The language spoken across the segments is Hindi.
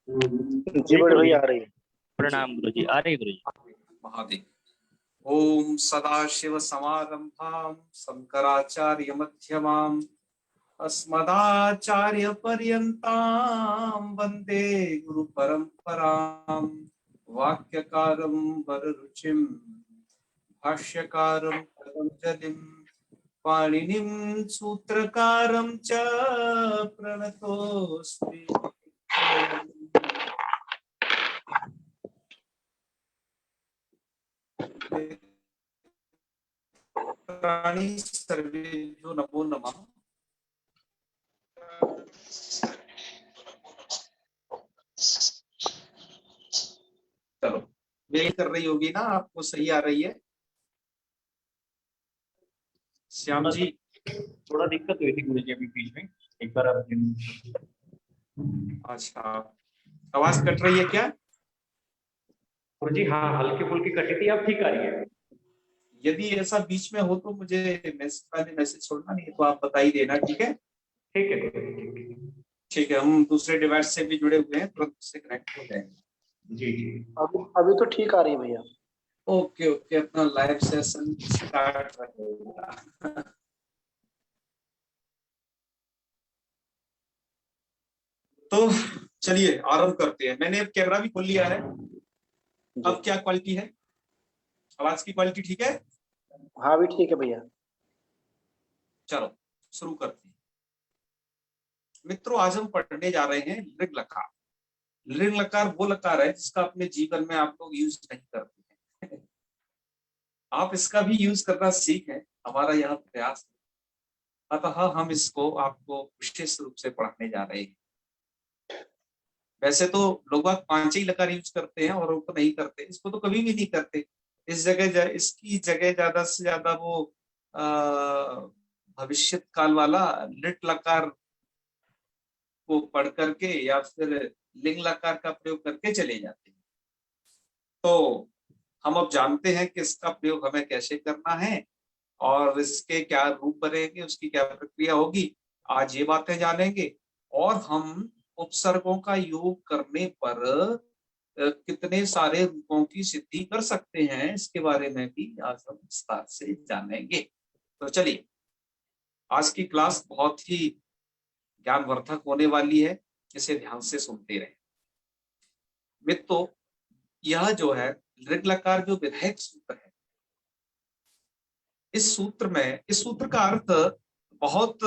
जी बड़े गुरु जी, भैया आ रही है। प्रणाम गुरु जी। आ रही गुरु जी। महादेव। ओम सदाशिव समारंभां शंकराचार्य मध्यमाम् अस्मदाचार्य पर्यन्तां वन्दे गुरु परंपरां। वाक्यकारं वररुचिं भाष्यकारं पतंजलिं पाणिनिं सूत्रकारं च प्रणतोऽस्मि। सर्वेभ्यो नमो नमः। चलो, मेल कर रही होगी ना, आपको सही आ रही है? श्याम जी, थोड़ा दिक्कत हुई थी गुरु जी अभी बीच में, एक बार आप। अच्छा, आवाज कट रही है क्या? गुरु जी हाँ, हल्की फुल्की कटी थी, अब ठीक आ रही है। यदि ऐसा बीच में हो तो मुझे मैसेज छोड़ना, नहीं तो आप बता ही देना, ठीक है? ठीक है गुरु जी, ठीक है। ठीक है, हम दूसरे डिवाइस से भी जुड़े हुए हैं, तुरंत से कनेक्ट हो जाएंगे। जी जी। अभी तो ठीक आ रही है भैया। ओके ओके, अपना लाइव सेशन स्टार्ट रहेगा। तो चलिए आरंभ करते हैं। मैंने अब कैमरा भी खोल लिया है। अब क्या क्वालिटी है? आवाज की क्वालिटी ठीक है? हाँ अभी ठीक है भैया। चलो शुरू करते हैं। मित्रों, आज हम पढ़ने जा रहे हैं ऋग लकार। ऋग लकार वो लकार है जिसका अपने जीवन में आप लोग यूज नहीं करते हैं। आप इसका भी यूज करना सीखें, हमारा यह प्रयास है। अतः हम इसको आपको विशेष रूप से पढ़ाने जा रहे हैं। वैसे तो लोग बाग 5 ही लकार यूज करते हैं और वो नहीं करते, इसको तो कभी भी नहीं करते। इसकी जगह ज्यादा से ज्यादा वो भविष्य काल वाला लिट लकार को पढ़ करके या फिर लिंग लकार का प्रयोग करके चले जाते हैं। तो हम अब जानते हैं कि इसका प्रयोग हमें कैसे करना है और इसके क्या रूप बनेंगे, उसकी क्या प्रक्रिया होगी, आज ये बातें जानेंगे। और हम उपसर्गों का योग करने पर कितने सारे रूपों की सिद्धि कर सकते हैं, इसके बारे में भी आज हम विस्तार से जानेंगे। तो चलिए, आज की क्लास बहुत ही ज्ञानवर्धक होने वाली है, इसे ध्यान से सुनते रहे। मित्रों, यह जो है ऋग लकार जो विधायक सूत्र है, इस सूत्र का अर्थ बहुत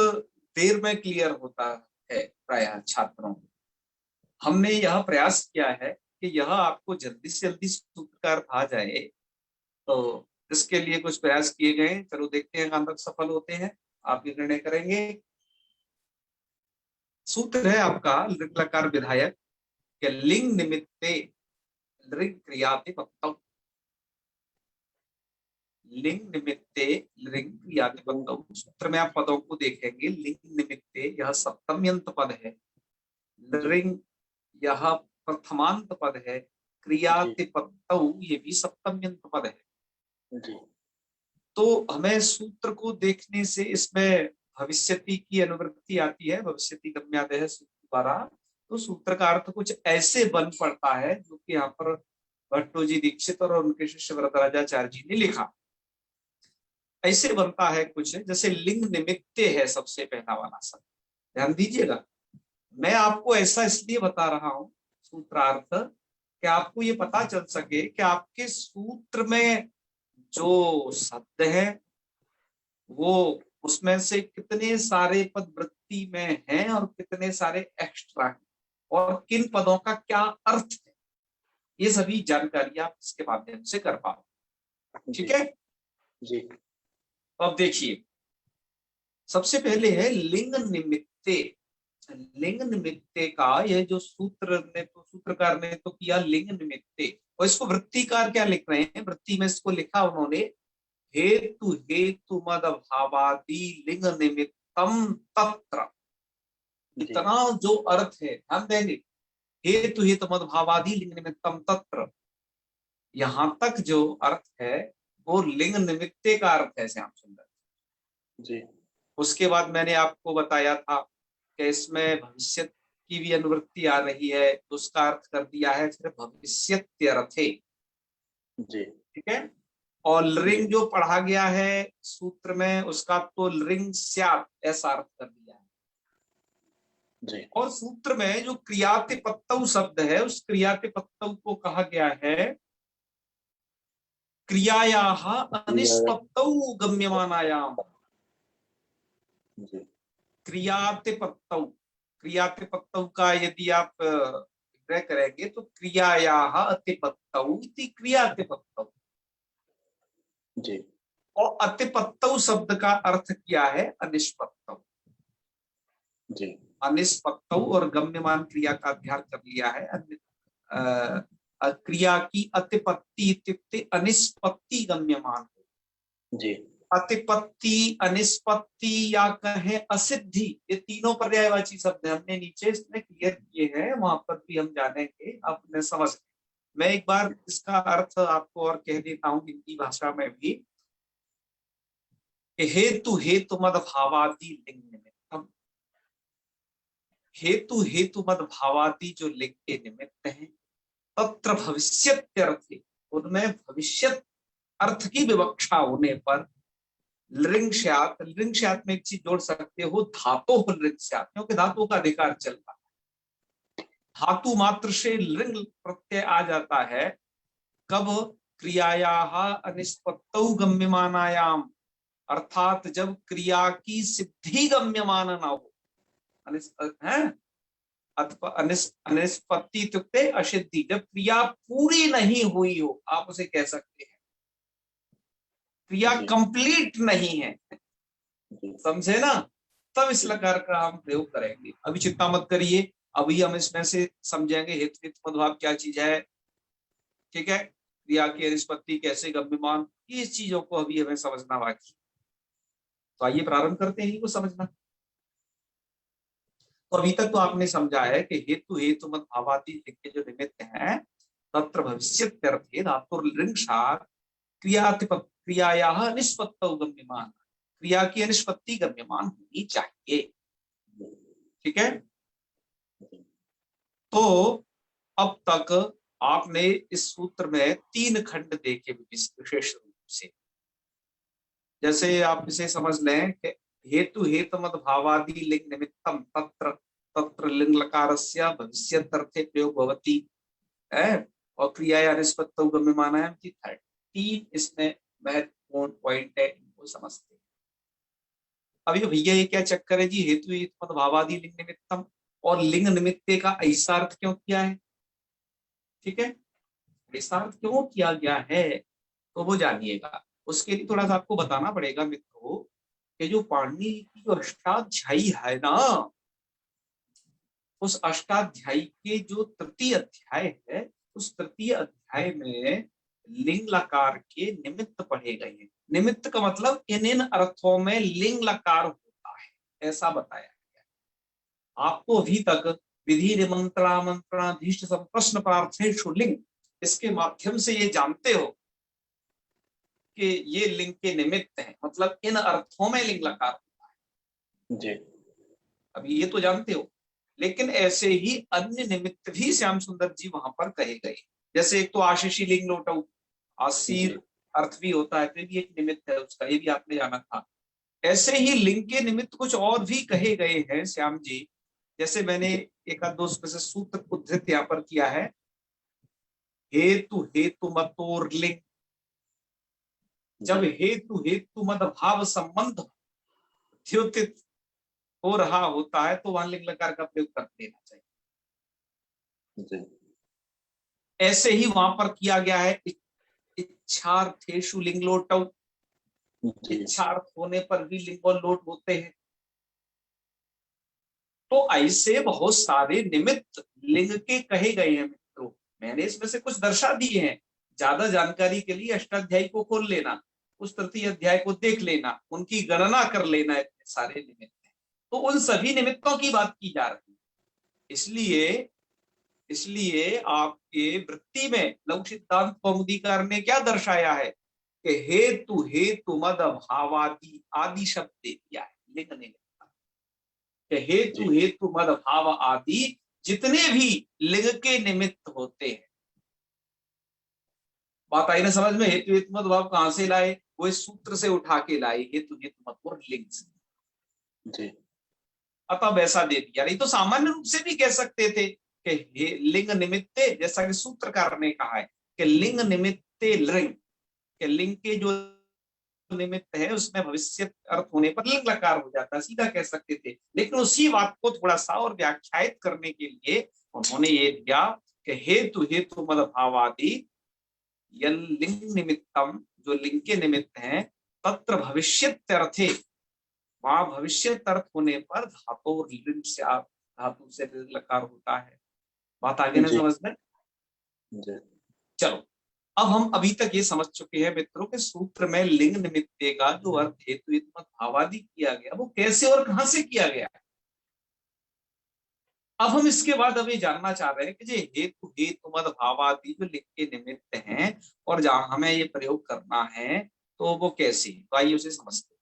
देर में क्लियर होता है प्रायः छात्रों को। हमने यह प्रयास किया है कि यह आपको जल्दी से जल्दी सूत्र का अर्थ आ जाए, तो इसके लिए कुछ प्रयास किए गए। चलो देखते हैं कहां तक सफल होते हैं, आप ये निर्णय करेंगे। सूत्र है आपका ऋग लकार विधायक के लिंग निमित्ते ऋग क्रियातिपत्तौ। लिंग निमित्ते लिंग क्रियातिपत्तौ। सूत्र में आप पदों को देखेंगे। लिंग निमित्ते यह सप्तम्यंत पद है, लिंग यह प्रथमांत पद है, क्रियातिपत्तौ ये भी सप्तम्यंत पद है जी। तो हमें सूत्र को देखने से इसमें भविष्यति की अनुवृत्ति आती है, भविष्यति गम्यादेह सूत्र द्वारा। तो सूत्र का अर्थ कुछ ऐसे बन पड़ता है जो कि यहाँ पर भट्टो जी दीक्षित और उनके शिष्य वरदराजाचार्य जी ने लिखा। ऐसे बनता है कुछ, जैसे लिंग निमित्ते है सबसे पहला वाला शब्द, ध्यान दीजिएगा। मैं आपको ऐसा इसलिए बता रहा हूं सूत्रार्थ, कि आपको ये पता चल सके कि आपके सूत्र में जो शब्द है वो उसमें से कितने सारे पद वृत्ति में हैं और कितने सारे एक्स्ट्रा हैं और किन पदों का क्या अर्थ है, ये सभी जानकारी आप इसके माध्यम से कर पाओ। ठीक है जी। तो अब देखिए, सबसे पहले है लिंग निमित्ते। लिंग निमित्ते का यह जो सूत्रकार ने तो किया लिंग निमित्ते, और इसको वृत्तिकार क्या लिख रहे हैं, वृत्ति में इसको लिखा उन्होंने हेतु हेतु मद भावादि लिंग निमित्तम तत्र। इतना जो अर्थ है ध्यान देंगे, हेतु हेतु मद भावादि लिंग निमित्तम तत्र, यहां तक जो अर्थ है वो लिंग निमित्ते का अर्थ है श्याम सुंदर जी। उसके बाद मैंने आपको बताया था कि इसमें भविष्य की भी अनुवृत्ति आ रही है तो उसका अर्थ कर दिया है फिर भविष्यत्यर्थे। जी ठीक है, और लृंग जी जो पढ़ा गया है सूत्र में उसका तो लृंग स्यात् ऐसा अर्थ कर दिया है। जी और सूत्र में जो क्रियातिपत्तौ शब्द है उस क्रियातिपत्तौ को कहा गया है क्रियायाः अनिष्पत्तौ गम्यमानायाम। जी क्रियातिपत्तौ, क्रियातिपत्तौ का यदि आप विग्रह करेंगे तो क्रियायाः अतिपत्तौ इति क्रियातिपत्तौ। जी और अतिपत्तौ शब्द का अर्थ क्या है अनिष्पत्तौ। जी अनिष्पत्तौ और गम्यमान क्रिया का अध्ययन कर लिया है। क्रिया की अतिपत्ति इत्युक्ते अनिष्पत्ति गम्यमान। जी अतिपत्ति, अनिष्पत्ति या कहें असिद्धि, ये तीनों पर्यायवाची शब्द है। हमने नीचे इसमें क्लियर किए हैं, वहां पर भी हम जानेंगे, आपने समझ। मैं एक बार इसका अर्थ आपको और कह देता हूं हिंदी भाषा में भी। हेतु हेतु मद भावादि लिंग निमित्तम। हेतु हेतु मद भावादि जो लिंग के निमित्त है तत्र भविष्यत्यर्थे, उनमें भविष्यत अर्थ की विवक्षा होने पर लृंग स्यात्, लृंग स्यात् में एक चीज जोड़ सकते हो धातु लृंग स्यात्, क्योंकि धातु का अधिकार चल रहा है। धातु मात्र से लृंग प्रत्यय आ जाता है कब क्रियायाः अनिष्पत्तौ गम्यमानायाम, अर्थात जब क्रिया की सिद्धि गम्यमान ना हो। अनिष्पत्ति इत्युक्ते असिद्धि, जब क्रिया पूरी नहीं हुई हो आप उसे कह सकते हैं क्रिया जी। कंप्लीट नहीं है। जी समझे ना, तब इस लकार का हम प्रयोग करेंगे। अभी चिंता मत करिए, अभी हम इसमें से समझेंगे हेतु हेतु मद्भाव क्या चीज है। ठीक है, क्रिया की निष्पत्ति कैसे गम्यमान, ये चीजों को अभी हमें समझना बाकी। तो आइए प्रारंभ करते हैं इनको समझना। तो अभी तक तो आपने समझा है कि हेतु हेतु मत भावादि के जो निमित्त हैं तत्र भविष्यत्यर्थे धातुर्लिंग स्यात् क्रियायाः निष्पत्तौ गम्यमान, क्रिया की निष्पत्ति गम्यमान होनी चाहिए। ठीक है, तो अब तक आपने इस सूत्र में 3 खंड देखे विशेष रूप से। जैसे आप इसे समझ लें कि हेतु हेतु मद भावादि लिंग निमित्तम तत्र तत्र लिंग लकारस्य भविष्यत्यर्थे प्रयोग भवति है, और क्रियाया निष्पत्तौ गम्यमानायाम की 3 इसमें महत्वपूर्ण पॉइंट है, इनको समझते हैं। अभी भैया ये क्या चक्कर है जी, हेतु हेतु मद भावादि लिंग निमित्तम और लिंग निमित्ते का ऐसा अर्थ क्यों किया है। ठीक है, ऐसा अर्थ क्यों किया गया है तो वो जानिएगा। उसके लिए थोड़ा सा आपको बताना पड़ेगा मित्रों कि जो पाणिनि की जो अष्टाध्यायी है ना, उस अष्टाध्यायी के जो तृतीय अध्याय है उस तृतीय अध्याय में लिंग लकार के निमित्त पढ़े गए हैं। निमित्त का मतलब इन अर्थों में लिंग लकार होता है ऐसा बताया गया। आपको अभी तक विधि निमंत्रणामंत्रणाधीष्ट प्रश्न प्रार्थेषु लिंग, इसके माध्यम से ये जानते हो कि ये लिंग के निमित्त है, मतलब इन अर्थों में लिंग लकार होता है जी। अभी ये तो जानते हो। लेकिन ऐसे ही अन्य निमित्त भी श्याम सुंदर जी वहां पर कहे गए। जैसे एक तो आशीषी लिंग लोटऊ, आशीर अर्थ भी होता है, तो भी एक निमित्त है उसका, ये भी आपने जाना था। ऐसे ही लिंग के निमित्त कुछ और भी कहे गए हैं श्याम जी। जैसे मैंने एक आध दो से सूत्र उद्धृत यहाँ पर किया है, हेतु हेतु मतोर लिंग, जब हेतु हेतु मद भाव संबंध द्योतित हो रहा होता है तो वहां लिंग लकार का प्रयोग कर देना चाहिए। जी। ऐसे ही वहां पर किया गया है इच्छार्थेषु लिंग लोटौ, इच्छार्थ होने पर भी लिंग और लोट होते हैं। तो ऐसे बहुत सारे निमित्त लिंग के कहे गए हैं मित्रों। मैंने इसमें से कुछ दर्शा दिए हैं। ज्यादा जानकारी के लिए अष्टाध्यायी को खोल लेना, उस तृतीय अध्याय को देख लेना, उनकी गणना कर लेना, इतने सारे निमित्त हैं। तो उन सभी निमित्तों की बात की जा रही है। इसलिए आपके वृत्ति में लघु सिद्धांत कौमुदीकार ने क्या दर्शाया है कि हेतु हेतु मद भावादि आदि शब्द दे दिया है, लिंग ने लिखा कि हेतु हेतु मद भाव आदि जितने भी लिंग के निमित्त होते हैं। बात आई ना समझ में? हेतु हेतु मत भाव कहां से लाए? वो इस सूत्र से उठा के लाए, हेतु हेतु मत और लिंग से। जी अतः वैसा दे दिया। नहीं तो सामान्य रूप से भी कह सकते थे कि लिंग निमित्ते, जैसा कि सूत्रकार ने कहा है कि लिंग निमित्ते लिंग, के लिंग के जो निमित्त है उसमें भविष्य अर्थ होने पर लिंग लकार हो जाता है, सीधा कह सकते थे। लेकिन उसी बात को थोड़ा सा और व्याख्यायित करने के लिए उन्होंने ये दिया कि हेतु हेतु मद भावादि लिंग निमित्तम, जो लिंग के निमित्त है, तत्र भविष्यत्यर्थे, वहां भविष्य अर्थ होने पर धातु और लिंग से धातु से लकार होता है। बात आगे ना जी समझ में? जी चलो, अब हम अभी तक ये समझ चुके हैं मित्रों के सूत्र में लिंग निमित्ते का जो अर्थ हेतु भावादि किया गया वो कैसे और कहां से किया गया। अब हम इसके बाद अभी जानना चाह रहे हैं कि जो हेतु हेतु मद भावादि जो लिंग के निमित्त हैं और जहां हमें ये प्रयोग करना है तो वो कैसे है, तो आइए उसे समझते हैं।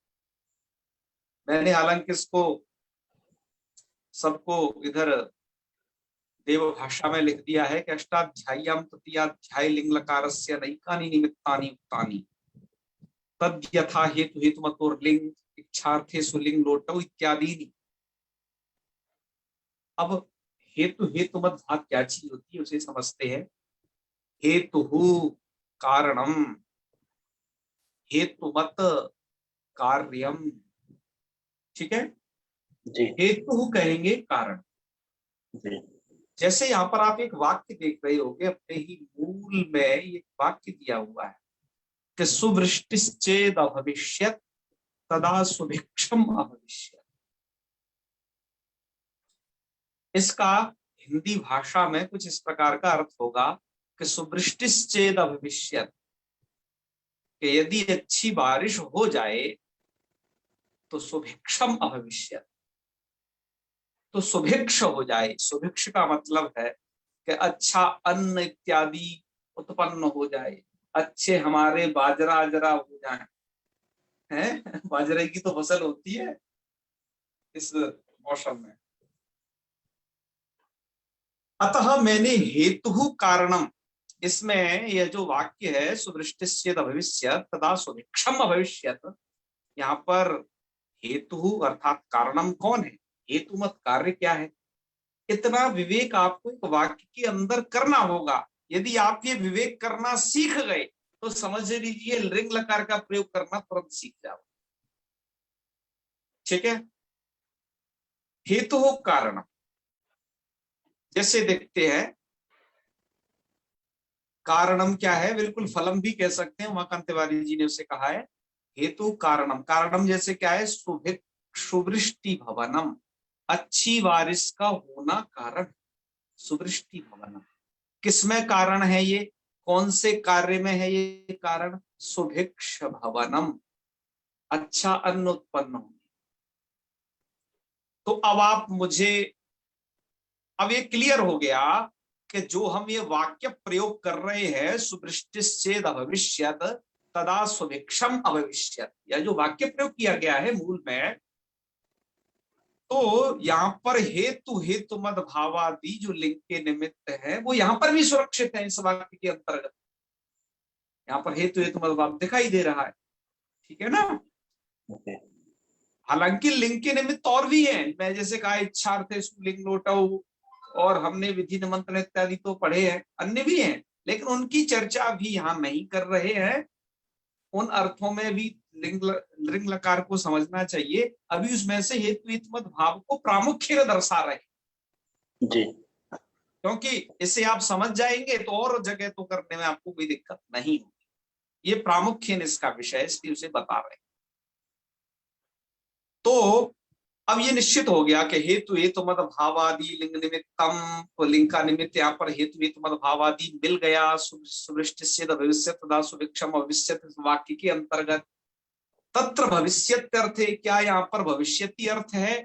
मैंने हालांकि इसको सबको इधर देव भाषा में लिख दिया है कि अष्टाध्याय्याम तृतीयाध्याय लिंग लकारस्य नैकानि निमित्तानि उक्तानि तद यथा हेतु हेतु मतोर लिंग इच्छार्थे सुलिंग लोटौ इत्यादि। अब हेतु हेतु मत भाग क्या चीज होती है उसे समझते हैं। हेतु कारणम, हेतु मत कार्यम, ठीक है। जी हेतु कहेंगे कारण। जी जैसे यहाँ पर आप एक वाक्य देख रहे होगे, अपने ही मूल में एक वाक्य दिया हुआ है कि सुवृष्टिश्चेद अभविष्यत् तदा सुभिक्षम अभविष्यत्। इसका हिंदी भाषा में कुछ इस प्रकार का अर्थ होगा कि सुवृष्टिश्चेद अभविष्यत्, कि यदि अच्छी बारिश हो जाए तो सुभिक्षम अभविष्यत्, तो सुभिक्ष हो जाए। सुभिक्ष का मतलब है कि अच्छा अन्न इत्यादि उत्पन्न हो जाए, अच्छे हमारे बाजरा अजरा हो जाए, हैं? बाजरे की तो फसल होती है इस मौसम में। अतः मैंने हेतु कारणम, इसमें यह जो वाक्य है सुवृष्टिश्चेद अभविष्यत् तदा सुभिक्षम अभविष्यत्, यहाँ पर हेतु अर्थात कारणम कौन है, हेतु मत कार्य क्या है, इतना विवेक आपको एक वाक्य के अंदर करना होगा। यदि आप ये विवेक करना सीख गए तो समझ लीजिए लिंग लकार का प्रयोग करना तुरंत सीख जाओ, ठीक है। हेतु हो कारण, जैसे देखते हैं कारणम क्या है, बिल्कुल फलम भी कह सकते हैं, उमाकांत तिवारी जी ने उसे कहा है हेतु कारणम। कारणम जैसे क्या है, सुवृष्टि भवनम, अच्छी बारिश का होना कारण, सुवृष्टि भवनम। किसमें कारण है ये, कौन से कार्य में है ये कारण, सुभिक्ष भवनम, अच्छा अन्न उत्पन्न हो। तो अब आप मुझे, अब ये क्लियर हो गया कि जो हम ये वाक्य प्रयोग कर रहे हैं सुवृष्टिश्चेद अभविष्यत् तदा सुभिक्षम अभविष्यत्, यह जो वाक्य प्रयोग किया गया है मूल में, तो यहाँ पर हेतु हेतु मद भावादि जो लिंग के निमित्त है वो यहाँ पर भी सुरक्षित है इस वाक्य के अंतर्गत। यहाँ पर हेतु हेतु मद भाव दिखाई दे रहा है, ठीक है ना। ओके हालांकि लिंग के निमित्त और भी है, मैं जैसे कहा इच्छार्थे सुलिंग लोटौ, और हमने विधि निमंत्रण इत्यादि तो पढ़े हैं, अन्य भी हैं, लेकिन उनकी चर्चा भी यहाँ नहीं कर रहे हैं। उन अर्थों में भी लिंग लकार को समझना चाहिए। अभी उसमें से हेतु हेतु मद भाव को प्रामुख्य दर्शा रहे, जी क्योंकि इसे आप समझ जाएंगे तो और जगह तो करने में आपको कोई दिक्कत नहीं होगी। ये प्रामुख्य इसका विषय इसलिए उसे बता रहे हैं। तो अब ये निश्चित हो गया कि हेतु हेतु मद भावादि लिंग निमित्तम, तो लिंग का निमित्त यहाँ पर हेतु हेतु मद भावादि मिल गया। सुवृष्टिश्चेद अभविष्यत् तदा सुभिक्षम अभविष्यत् वाक्य के अंतर्गत। तत्र भविष्यत् अर्थ है, क्या यहाँ पर भविष्यति अर्थ है,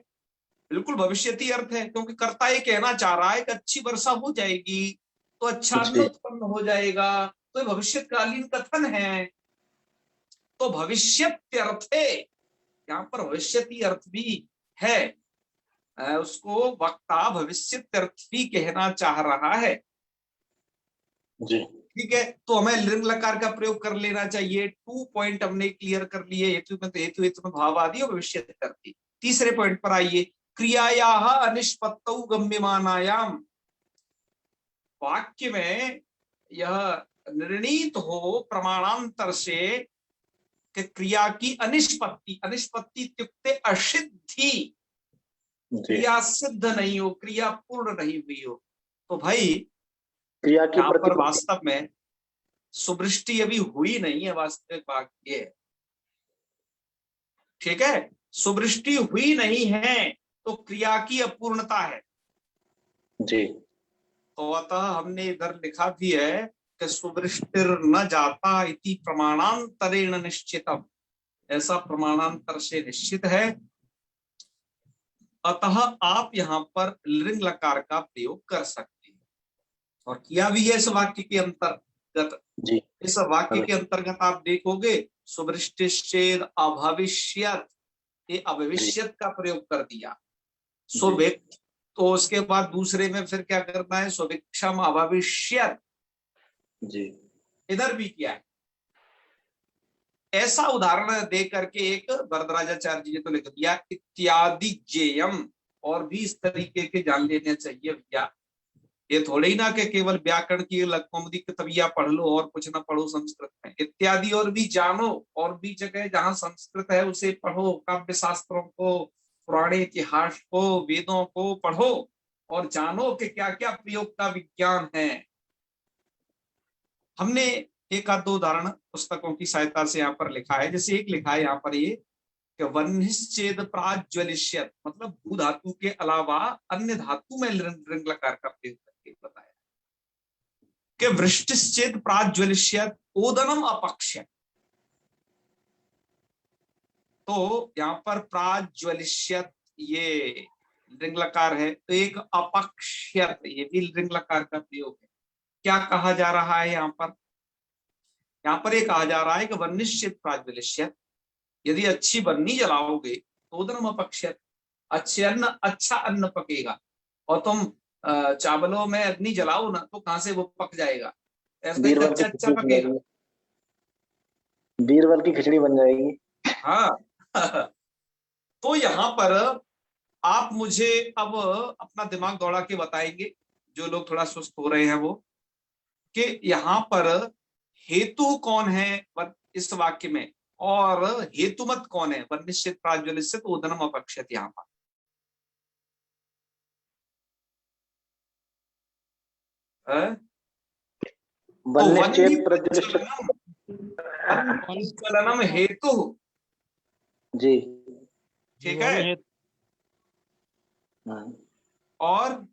बिल्कुल भविष्यति अर्थ है, क्योंकि कर्ता ये कहना चाह रहा है कि अच्छी वर्षा हो जाएगी तो अच्छा अन्न जी उत्पन्न हो जाएगा, तो ये भविष्यकालीन कथन है। तो भविष्यत्यर्थ है, यहाँ पर भविष्यति अर्थ भी है। उसको वक्ता भविष्यत्यर्थ भी कहना चाह रहा है। जी ठीक है, तो हमें लिंग लकार का प्रयोग कर लेना चाहिए। 2 पॉइंट हमने क्लियर कर लिए, हेतु में तो हेतु भावादि और भविष्यत्यर्थी। तीसरे पॉइंट पर आइए, क्रियायाः अनिष्पत्तौ गम्यमानायाम। वाक्य में यह निर्णीत हो प्रमाणांतर से कि क्रिया की अनिष्पत्ति, अनिष्पत्ति इत्युक्ते असिद्धि, जी क्रिया सिद्ध नहीं हो, क्रिया पूर्ण नहीं हुई हो। तो भाई क्रिया की यहाँ पर प्रति वास्तव में सुवृष्टि अभी हुई नहीं है, वास्तविक बात ये है। ठीक है, सुवृष्टि हुई नहीं है तो क्रिया की अपूर्णता है। जी तो अतः हमने इधर लिखा भी है कि सुवृष्टिर न जाता इति प्रमाणांतरेण निश्चितम, ऐसा प्रमाणांतर से निश्चित है। अतः आप यहाँ पर लिंग लकार का प्रयोग कर सकते हैं, और किया भी है इस वाक्य के अंतर्गत। जी इस वाक्य के अंतर्गत आप देखोगे सुवृष्टिश्चेद अभविष्यत, ये अभविष्यत का प्रयोग कर दिया। सुभिक्ष, तो उसके बाद दूसरे में फिर क्या करना है, सुभिक्षम अभविष्यत, जी इधर भी किया है। ऐसा उदाहरण दे करके एक वरदराजाचार्य जी ने तो लिख दिया, इत्यादि जेयम, और भी इस तरीके के जान लेने चाहिए भैया। ये थोड़े ही ना कि केवल व्याकरण की लघुकौमुदी किताबियां पढ़ लो और कुछ ना पढ़ो संस्कृत में। इत्यादि और भी जानो, और भी जगह जहां संस्कृत है उसे पढ़ो, काव्य शास्त्रों को, पुराने इतिहास को, वेदों को पढ़ो और जानो कि क्या क्या प्रयोग का विज्ञान है। हमने एक आध दो उदाहरण पुस्तकों की सहायता से यहाँ पर लिखा है। जैसे एक लिखा है यहाँ पर ये कि वह्निश्चेद प्राज्वलिष्यत, मतलब भू धातु के अलावा अन्य धातु में लिंग लकार का प्रयोग करके बताया कि वृष्टिश्चेद प्राज्वलिष्यत ओदनम अपक्ष्य। तो यहाँ पर प्राज्वलिष्यत ये लिंग लकार है, तो एक अपक्ष्यत ये भी लिंग लकार का प्रयोग है। क्या कहा जा रहा है यहाँ पर? यहाँ पर ये कहा जा रहा है कि वह्निश्चेद प्राज्वलिष्यत, यदि अच्छी बन्नी जलाओगे तो उदनम अपक्ष्यत, अच्छे अन्न, अच्छा अन्न पकेगा। और तुम चावलों में अग्नि जलाओ ना तो कहां से वो पक जाएगा, ऐसा बीरबल की अच्छा अच्छा खिचड़ी बन पकेगा। जाएगी, बीरबल की खिचड़ी बन जाएगी। हाँ तो यहाँ पर आप मुझे अब अपना दिमाग दौड़ा के बताएंगे, जो लोग थोड़ा सुस्त हो रहे हैं वो, कि यहाँ पर हेतु कौन है इस वाक्य में, और हेतुमत कौन है वह्निश्चेद प्राज्वलिष्यत ओदनम अपक्ष्यत। यहाँ पर तो वह्निश्चेद प्रज्वलिष्यत, चलनम हेतु, जी ठीक है, और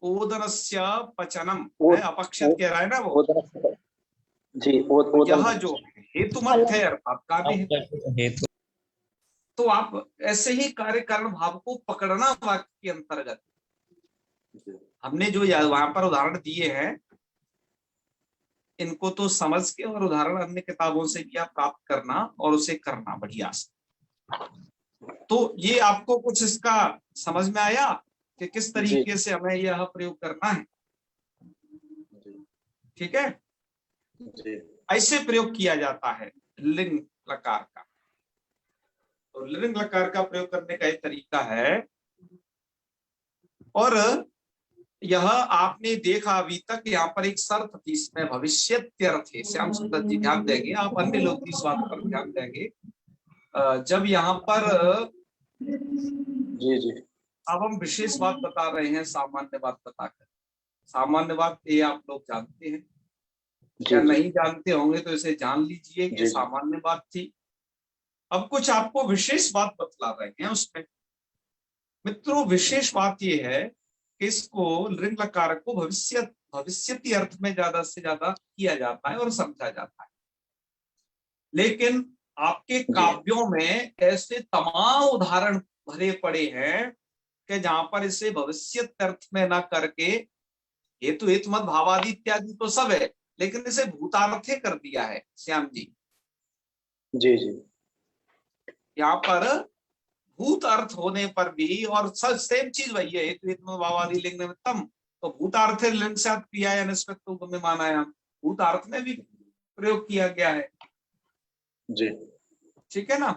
ओदनस्य पचनम, अपक्षत कह रहा है ना वो, जी यह जो हेतुमत है अर्थात काव्य हेतु। तो आप ऐसे ही कार्य कारण भाव को पकड़ना वाक्य के अंतर्गत। हमने जो वहां पर उदाहरण दिए हैं इनको तो समझ के और उदाहरण अन्य किताबों से भी आप प्राप्त करना और उसे करना बढ़िया से। तो ये आपको कुछ इसका समझ में आया कि किस तरीके से हमें यह प्रयोग करना है? ठीक है, ऐसे प्रयोग किया जाता है लिंग लकार का। तो लिंग लकार का प्रयोग करने का एक तरीका है, और यह आपने देखा अभी तक यहाँ पर एक शर्त थी, इसमें भविष्यत्यर्थ है। श्याम सुंदर जी ध्यान देंगे, आप अन्य लोग भी इस बात पर ध्यान देंगे। जब यहाँ पर जी जी अब हम विशेष बात बता रहे हैं सामान्य बात बताकर, सामान्य बात ये आप लोग जानते हैं या नहीं जानते होंगे तो इसे जान लीजिए कि सामान्य बात थी। अब कुछ आपको विशेष बात बतला रहे हैं उसमें। मित्रों विशेष बात यह है कि इसको लिंग लकार को भविष्यति अर्थ में ज्यादा से ज्यादा किया जाता है और समझा जाता है, लेकिन आपके काव्यों में ऐसे तमाम उदाहरण भरे पड़े हैं कि जहां पर इसे भविष्यत अर्थ में ना करके हेतु हेतुमत भावादि इत्यादि तो सब है, लेकिन इसे भूतार्थे कर दिया है। श्याम जी जी जी यहाँ पर भूत अर्थ होने पर भी, और सब सेम चीज वही है, हेतु भावादि लिंग में तम, तो भूतार्थ लिंग से क्रिया या निष्पत्त तो गम्य माना है, भूतार्थ में भी प्रयोग किया गया है। जी ठीक है ना।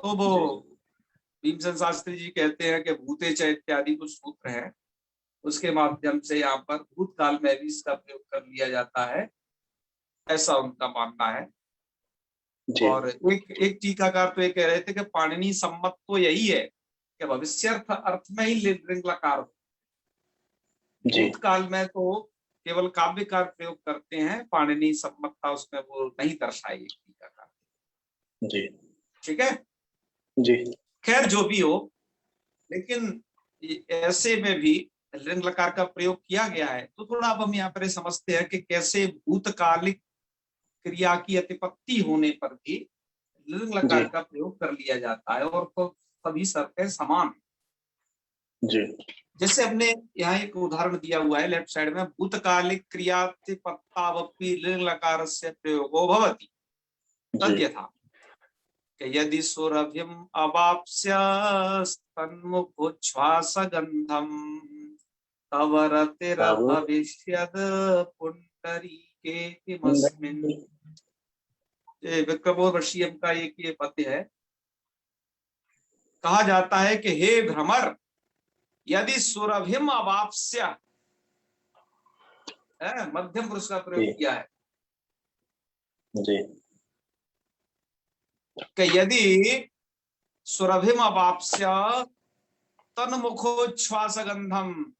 तो वो भीमसेन शास्त्री जी कहते हैं कि भूते च इत्यादि कुछ सूत्र है, उसके माध्यम से यहाँ पर भूतकाल में भी इसका प्रयोग कर लिया जाता है, ऐसा उनका मानना है। जी और एक टीकाकार तो ये कह रहे थे कि पाणिनि सम्मत तो यही है कि भविष्यर्थ अर्थ में ही लिंग लकार, जी भूतकाल में तो केवल काव्यकार प्रयोग करते हैं, पाणिनि सम्मतता उसमें वो नहीं दर्शाई टीकाकार। जी ठीक है। जी खैर जो भी हो, लेकिन ऐसे में भी लिंग लकार का प्रयोग किया गया है। तो थोड़ा अब हम यहाँ पर समझते हैं कि कैसे भूतकालिक क्रिया की अतिपत्ति होने पर भी लिंग लकार जी का प्रयोग कर लिया जाता है, और तो सभी शर्तें समान। जी जैसे हमने यहाँ एक उदाहरण दिया हुआ है लेफ्ट साइड में, भूतकालिक क्रियातिपत्तावपि लिंग लकार से प्रयोगो भवति तद्यथा यदि सुरभिम अवाप्स्य तन्मुखोच्छ्वासगन्धं तव रतिरभविष्यद् पुण्डरीके किमस्मिन्। ये विक्रमोर्वशीयम का एक ये पद्य है। कहा जाता है कि हे भ्रमर, यदि सुरभिम अवाप्स्य, मध्यम पुरुष का प्रयोग किया है, जी कि यदि सुरभिम अवाप्स्य तन्मुखोच्छ्वासगंधम,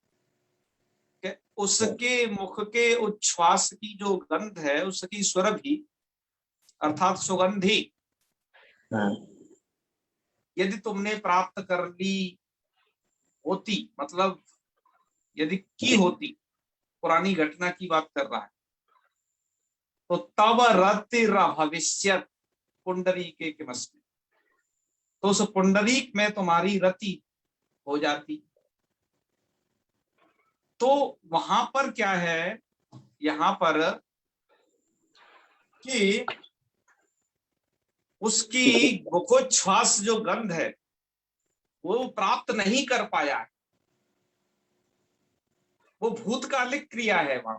उसके मुख के उच्छ्वास की जो गंध है, उसकी सुरभि अर्थात सुगंधी, यदि तुमने प्राप्त कर ली होती, मतलब यदि की होती, पुरानी घटना की बात कर रहा है, तो तब रतिर भविष्यत पुंडरीके किमस्मिन्, तो उस पुंडरीक में तुम्हारी रति हो जाती। तो वहां पर क्या है, यहां पर कि उसकी मुखोच्छ्वास जो गंध है वो प्राप्त नहीं कर पाया है, वो भूतकालिक क्रिया है। वहां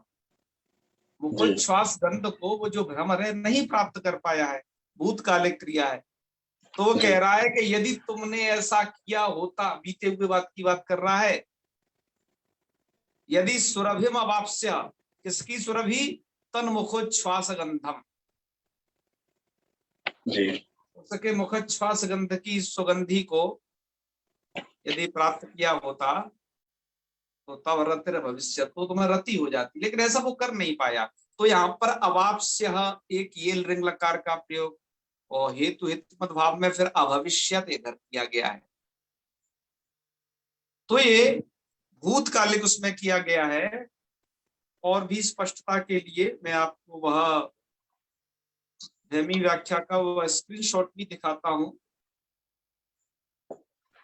मुखोच्छ्वास गंध को वो जो भ्रमर है नहीं प्राप्त कर पाया है, भूतकालिक क्रिया है। तो वो कह रहा है कि यदि तुमने ऐसा किया होता, बीते हुए बात की बात कर रहा है, यदि सुरभिम अवाप्स्य, किसकी सुरभि, तन्मुखोच्छ्वास गंधम, उसके मुखोच्छ्वास गंध की सुगंधी को यदि प्राप्त किया होता तो तब रतिर भविष्य, तो तुम्हें रति हो जाती, लेकिन ऐसा वो कर नहीं पाया। तो यहाँ पर अवाप्स्य एक ये लिंग लकार का प्रयोग, और हेतु हित भाव में फिर अभविष्यत इधर किया गया है। तो ये भूतकालिक उसमें किया गया है। और भी स्पष्टता के लिए मैं आपको वह धैमी व्याख्या का वो स्क्रीनशॉट भी दिखाता हूं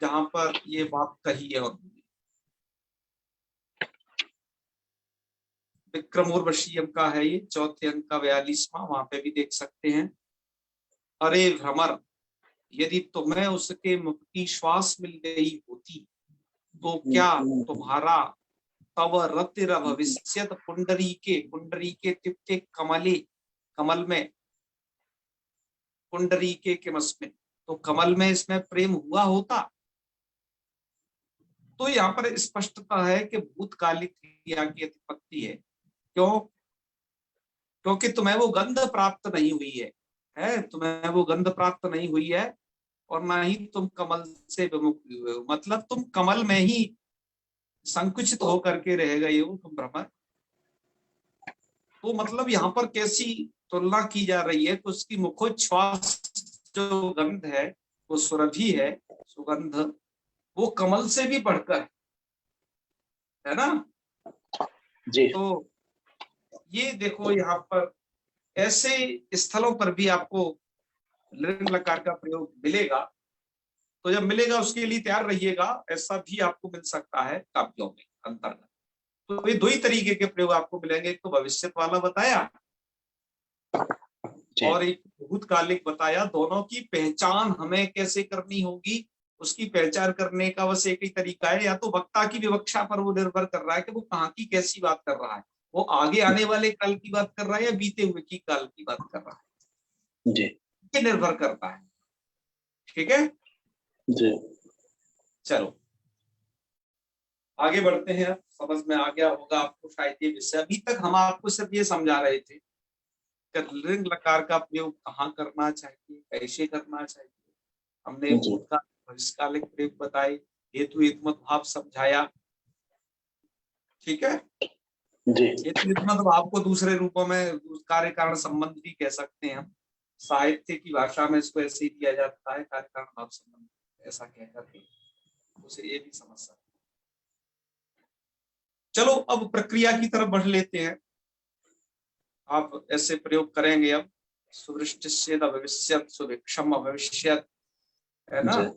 जहां पर ये बात कही है। और विक्रमोर्वशीयम का है ये, चौथे अंक का 42वां, वहां पे भी देख सकते हैं। अरे भ्रमर, यदि तुम्हें उसके मुख की श्वास मिल गई होती तो क्या तुम्हारा तव रतिर भविष्यत पुंडरीके, पुंडरीके तिप्ते कमले, कमल में, पुंडरीके किमस्मिन्, तो कमल में इसमें प्रेम हुआ होता। तो यहाँ पर स्पष्टता है कि भूतकालिक क्रिया की उत्पत्ति है। क्यों? क्योंकि तुम्हें वो गंध प्राप्त नहीं हुई है, तुम्हें वो गंध प्राप्त नहीं हुई है, और ना ही तुम कमल से विमुख हुए हो, मतलब तुम कमल में ही संकुचित होकर के रह गए हो तुम भ्रमर। तो मतलब यहाँ पर कैसी तुलना की जा रही है कि उसकी मुखोच्छ्वास जो गंध है, वो सुरभि है, सुगंध, वो कमल से भी बढ़कर है ना। जी तो ये देखो, यहाँ पर ऐसे स्थलों पर भी आपको लिंग लकार का प्रयोग मिलेगा। तो जब मिलेगा उसके लिए तैयार रहिएगा, ऐसा भी आपको मिल सकता है काव्यों में अंतर्गत। तो ये दो ही तरीके के प्रयोग आपको मिलेंगे, एक तो भविष्य वाला बताया और एक भूतकालिक बताया। दोनों की पहचान हमें कैसे करनी होगी, उसकी पहचान करने का बस एक ही तरीका है, या तो वक्ता की विवक्षा पर वो निर्भर कर रहा है कि वो कहाँ की कैसी बात कर रहा है, वो आगे आने वाले काल की बात कर रहा है या बीते हुए की काल की बात कर रहा है, जी ये निर्भर करता है। ठीक है, जी चलो आगे बढ़ते हैं। समझ में आ गया होगा आपको शायद ये विषय। अभी तक हम आपको सिर्फ ये समझा रहे थे कि लिंग लकार का प्रयोग कहाँ करना चाहिए, कैसे करना चाहिए। हमने जी भूतकाल भविष्यकालिक प्रयोग बताए, हेतु हेतुमत भाव समझाया। ठीक है, जी हेतु हेतुमत भाव को दूसरे रूपों में कार्य कारण संबंध भी कह सकते हैं हम। साहित्य की भाषा में इसको ऐसे ही दिया जाता है, कार्य कारण भाव संबंध, ऐसा कह करके उसे ये भी समझ सकते हैं। चलो अब प्रक्रिया की तरफ बढ़ लेते हैं। आप ऐसे प्रयोग करेंगे अब, सुवृष्टिस्येद अभविष्यत् सुभिक्षम अभविष्यत्, है ना। जी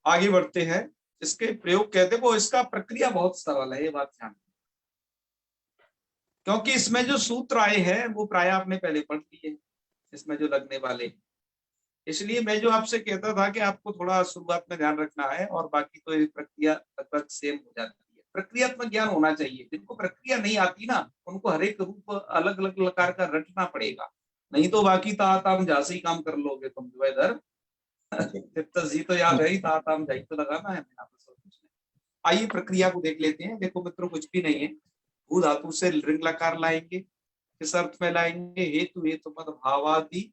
आगे बढ़ते हैं। इसके प्रयोग कहते हैं वो, इसका प्रक्रिया बहुत सरल है, ये बात ध्यान, क्योंकि इसमें जो सूत्र आए हैं वो प्राय आपने पहले पढ़ लिए, इसमें जो लगने वाले। इसलिए मैं जो आपसे कहता था कि आपको थोड़ा शुरुआत में ध्यान रखना है, और बाकी तो ये प्रक्रिया लगभग सेम हो जाती है। प्रक्रियात्मक ज्ञान होना चाहिए। जिनको प्रक्रिया नहीं आती ना, उनको हर एक रूप अलग अलग प्रकार का रटना पड़ेगा, नहीं तो बाकी ताम झांसी काम कर लोगे तुम जो इधर। जी तो याद है ही, ताम झाई तो लगाना है यहाँ पर, सब कुछ नहीं। आइए प्रक्रिया को देख लेते हैं। देखो मित्रों, कुछ भी नहीं है, भू धातु से लिंग लकार लाएंगे। किस अर्थ में लाएंगे? हेतु हेतुपद भावादि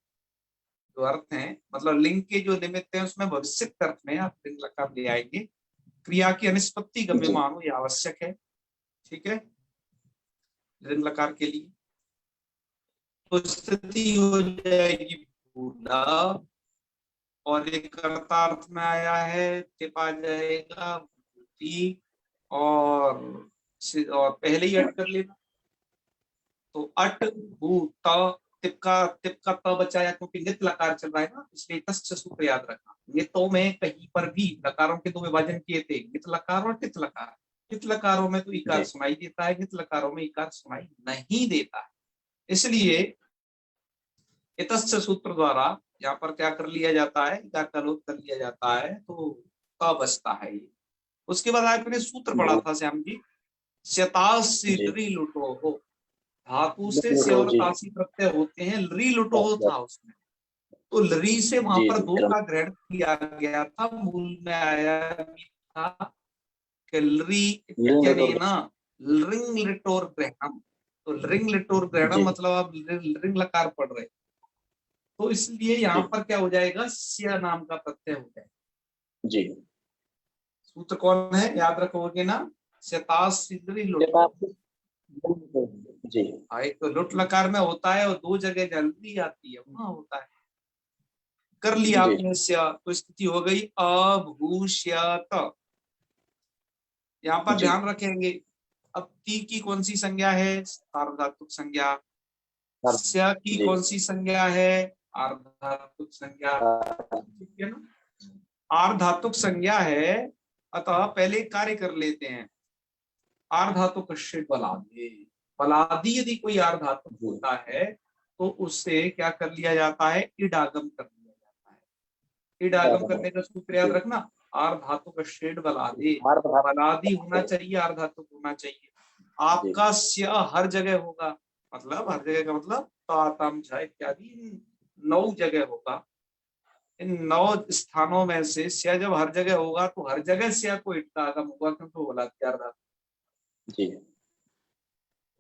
जो अर्थ है, मतलब लिंग के जो निमित्त है उसमें भविष्य अर्थ में आप लिंग लकार ले आएंगे। क्रिया की अनिष्पत्ति गम्यमान हो, यह आवश्यक है। ठीक है, लिंग लकार के लिए तो स्थिति हो जाएगी भूला, और एक कर्तार्थ में आया है टिप आ जाएगा भूति, और पहले ही अट कर लेना। तो अट भूत टिप का त बचाया, क्योंकि नित लकार चल रहा है ना, इसलिए तस्य सूत्र याद रखना। नितों में कहीं पर भी लकारों के दो विभाजन किए थे, नित लकार और टित लकार। टित लकारों में तो इकार सुनाई देता है, नित लकारों में इकार सुनाई नहीं देता है। इसलिए इतस्य सूत्र द्वारा यहाँ पर क्या कर लिया जाता है, इकार का लोप कर लिया जाता है, तो क बचता है ये। उसके बाद आपने सूत्र पढ़ा था श्याम जी, शतासी लुटो हो, धातु से से और तासी प्रत्यय होते हैं, लरी लुटो हो था उसमें, तो लरी से वहां पर दो का ग्रहण किया गया था। मूल में आया था कि लरी इत्यनेन लिंग लिटोर ग्रहणम, तो लिंग लिटोर ग्रहणम मतलब आप लिंग लकार पढ़ रहे, तो इसलिए यहाँ पर क्या हो जाएगा, स्या नाम का प्रत्यय हो जाएगा। जी सूत्र कौन है, याद रखोगे ना, शतास सिद्धि लुट। जी एक तो लुट लकार में होता है, और दो जगह जल्दी आती है वहां होता है। कर लिया आपने स्या, तो स्थिति हो गई अभूष्यत। यहाँ पर ध्यान रखेंगे, अब ती की कौन सी संज्ञा है, सार्वधातुक संज्ञा। स्या की कौन सी संज्ञा है, आर्धातुक संज्ञा। ठीक है ना, आर्धातुक संज्ञा है, अतः पहले कार्य कर लेते हैं। आर्धातुक बलादि, बलादि यदि कोई आर्धातुक होता है तो उससे क्या कर लिया जाता है, इडागम कर लिया जाता है। इडागम करने का सूत्र याद रखना, आर्धातुक बलादि, बलादि होना चाहिए, आर्धातुक होना चाहिए। आपका स्या हर जगह होगा, मतलब हर जगह का मतलब तातम झा इत्यादि 9 जगह होगा। इन 9 स्थानों में से स्या जब हर जगह होगा तो हर जगह स्या को इडागम होगा, क्योंकि बोला आर्धातुक। जी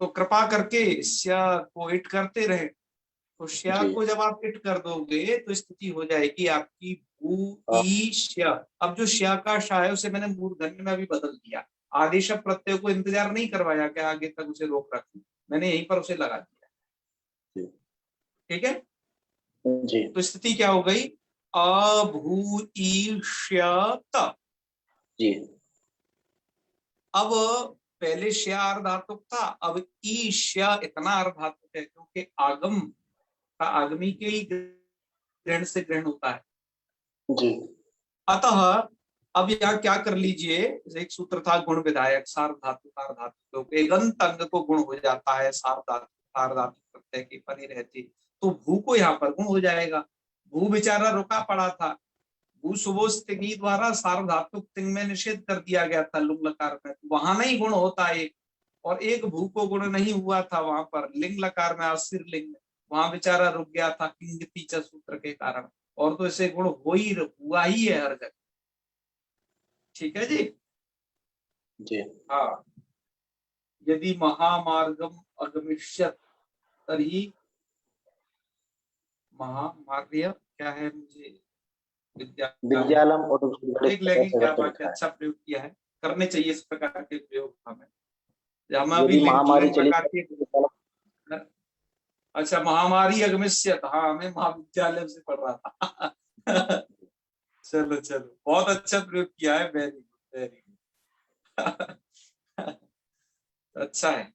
तो कृपा करके स्या को इट करते रहे। तो श्या को जब आप इट कर दोगे तो स्थिति हो जाएगी आपकी भू ई श्या। अब जो श्या का शा है उसे मैंने मूर्धन्य में भी बदल दिया, आदेश प्रत्यय को इंतजार नहीं करवाया कि आगे तक उसे रोक रखूं, मैंने यहीं पर उसे लगा दिया। ठीक है जी तो स्थिति क्या हो गई, अभूईष्यत। जी अब पहले श्या अर्धातुक था, अब ईश्या इतना अर्धातुक है, क्योंकि आगम का आगमी के ही ग्रहण से ग्रहण होता है। जी अतः अब यहाँ क्या कर लीजिए, एक सूत्र था गुण विधायक, सार्वधातुक अर्धातुक, एगंत अंग को गुण हो जाता है सार्वधातुक सार्वधातुक प्रत्यय के परे रहते, तो भू को यहाँ पर गुण हो जाएगा। भू बेचारा रुका पड़ा था, भू सुबोध तिंगी द्वारा सार्वधातुक तिंग में निषेध कर दिया गया था लुंग लकार में, वहां नहीं गुण होता एक, और एक भू को गुण नहीं हुआ था वहां पर लिंग लकार में, अस्थिर लिंग में, वहां बेचारा रुक गया था किंगति च सूत्र के कारण, और तो इसे गुण हुआ ही है हर जगह। ठीक है जी। जी हाँ, यदि महामार्गम अगमिष्यत तर्हि, महामार्य क्या है, मुझे विद्यालम और उसकी बड़े देख लेंगे ऐसे क्या करके बात है, लिखा है। अच्छा प्रयोग किया है, करने चाहिए इस प्रकार के प्रयोग हमें। हम अभी यदि लिंग महामारी लिंग चली प्रकार के, विद्यालम, अच्छा महामारी अगमिष्यत, हाँ मैं महाविद्यालय से पढ़ रहा था। चलो चलो, बहुत अच्छा प्रयोग किया है, वेरी गुड वेरी गुड। अच्छा है,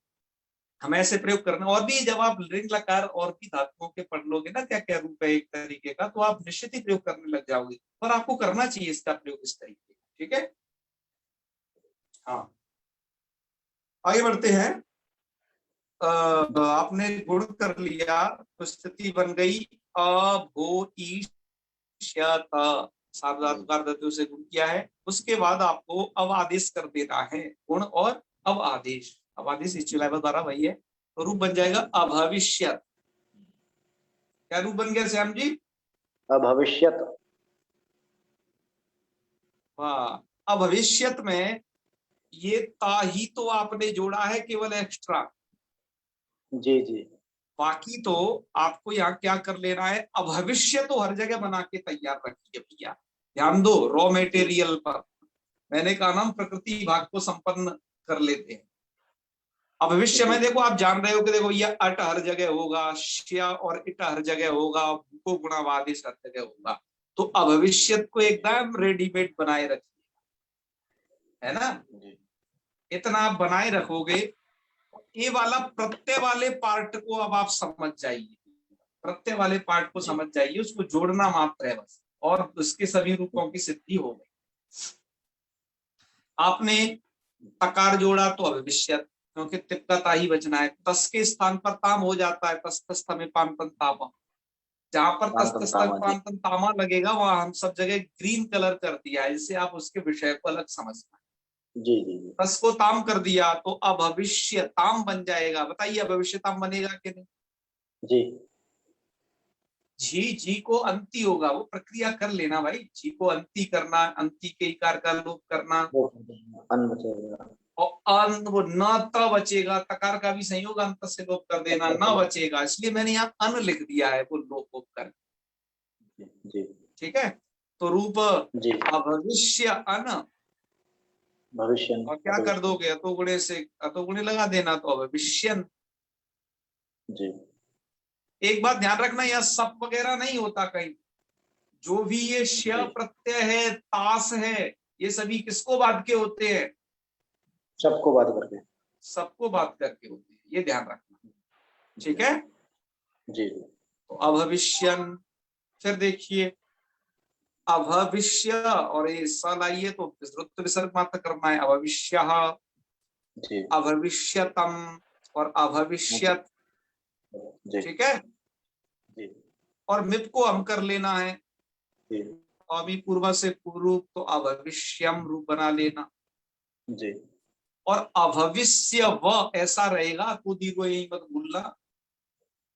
हमें ऐसे प्रयोग करना। और भी जब आप लिंग लकार और भी धातुओं के पढ़ लोगे ना क्या क्या रूप है एक तरीके का, तो आप निश्चित ही प्रयोग करने लग जाओगे, और आपको करना चाहिए इसका प्रयोग इस तरीके का। ठीक है, हाँ आगे बढ़ते हैं। आपने गुण कर लिया तो स्थिति बन गई अभोईष्यत, सार्वधातुकार धातु से गुण किया है, उसके बाद आपको अब आदेश कर देना है, गुण और अब आदेश, अब आदेश इस चलावा द्वारा वही है, तो रूप बन जाएगा अभविष्यत। क्या रूप बन गया श्याम जी? अभविष्यत। हाँ, अभविष्यत में ये ता ही तो आपने जोड़ा है केवल एक्स्ट्रा, जी जी बाकी तो आपको यहाँ क्या कर लेना है, अभविष्य तो हर जगह बना के तैयार रखिए भैया, ध्यान दो रॉ मेटेरियल पर। मैंने कहा ना प्रकृति भाग को संपन्न कर लेते हैं। अब भविष्य में देखो आप जान रहे हो कि देखो ये अट हर जगह होगा, श्या और इट हर जगह होगा, को गुणावादिश हर जगह होगा, तो अभविष्यत को एकदम रेडीमेड बनाए रखिए, है ना। जी इतना आप बनाए रखोगे, ये वाला प्रत्यय वाले पार्ट को अब आप समझ जाइए, प्रत्यय वाले पार्ट को समझ जाइए, उसको जोड़ना मात्र है बस, और उसके सभी रूपों की सिद्धि हो गई। आपने तकार जोड़ा तो अभविष्यत, क्योंकि तिप्ता ही बचना है, तस के स्थान पर ताम हो जाता है, तस तस तमे पांतन तामा, जहां पर तस तस तक जी पांतन तामा लगेगा वहां हम सब जगह ग्रीन कलर कर दिया है, इससे आप उसके विषय को अलग समझना। जी जी जी तस को ताम कर दिया तो अभविष्य ताम बन जाएगा, बताइए अभविष्य ताम बनेगा कि नहीं? जी झी जी को अंति होगा, वो प्रक्रिया कर लेना भाई, झी को अंति करना, अंति के इकार का लोप करना, वो अन्न बचेगा। और अन वो न त बचेगा, तकार का भी संयोग अंत से लोप कर देना, न बचेगा, इसलिए मैंने यहाँ अन लिख दिया है वो लोप कर। जी ठीक है, तो रूप जी अभविष्य अन, भविष्य और क्या कर दोगे अतोगुणे से अतोगुणे लगा देना, तो अभविष्यन। जी एक बात ध्यान रखना, यहाँ सप वगैरह नहीं होता कहीं, जो भी ये श प्रत्यय है, तास है, ये सभी किसको बात के होते हैं? सबको बात करके। सबको बात करके होते हैं, ये ध्यान रखना। ठीक है, जी तो अभविष्यन, फिर देखिए अभविष्य और ये स लाइए तो विसर्ग विसर्ग मात्र करना है, अभविष्य, जी अभविष्यतम और अभविष्यत। जी ठीक है, जी और मिप को हम कर लेना है, जी अभी पूर्व से पूर्व, तो अभविष्यम रूप बना लेना, जी और अभविष्य व ऐसा रहेगा, तो दीर्घ यही मत भूलना,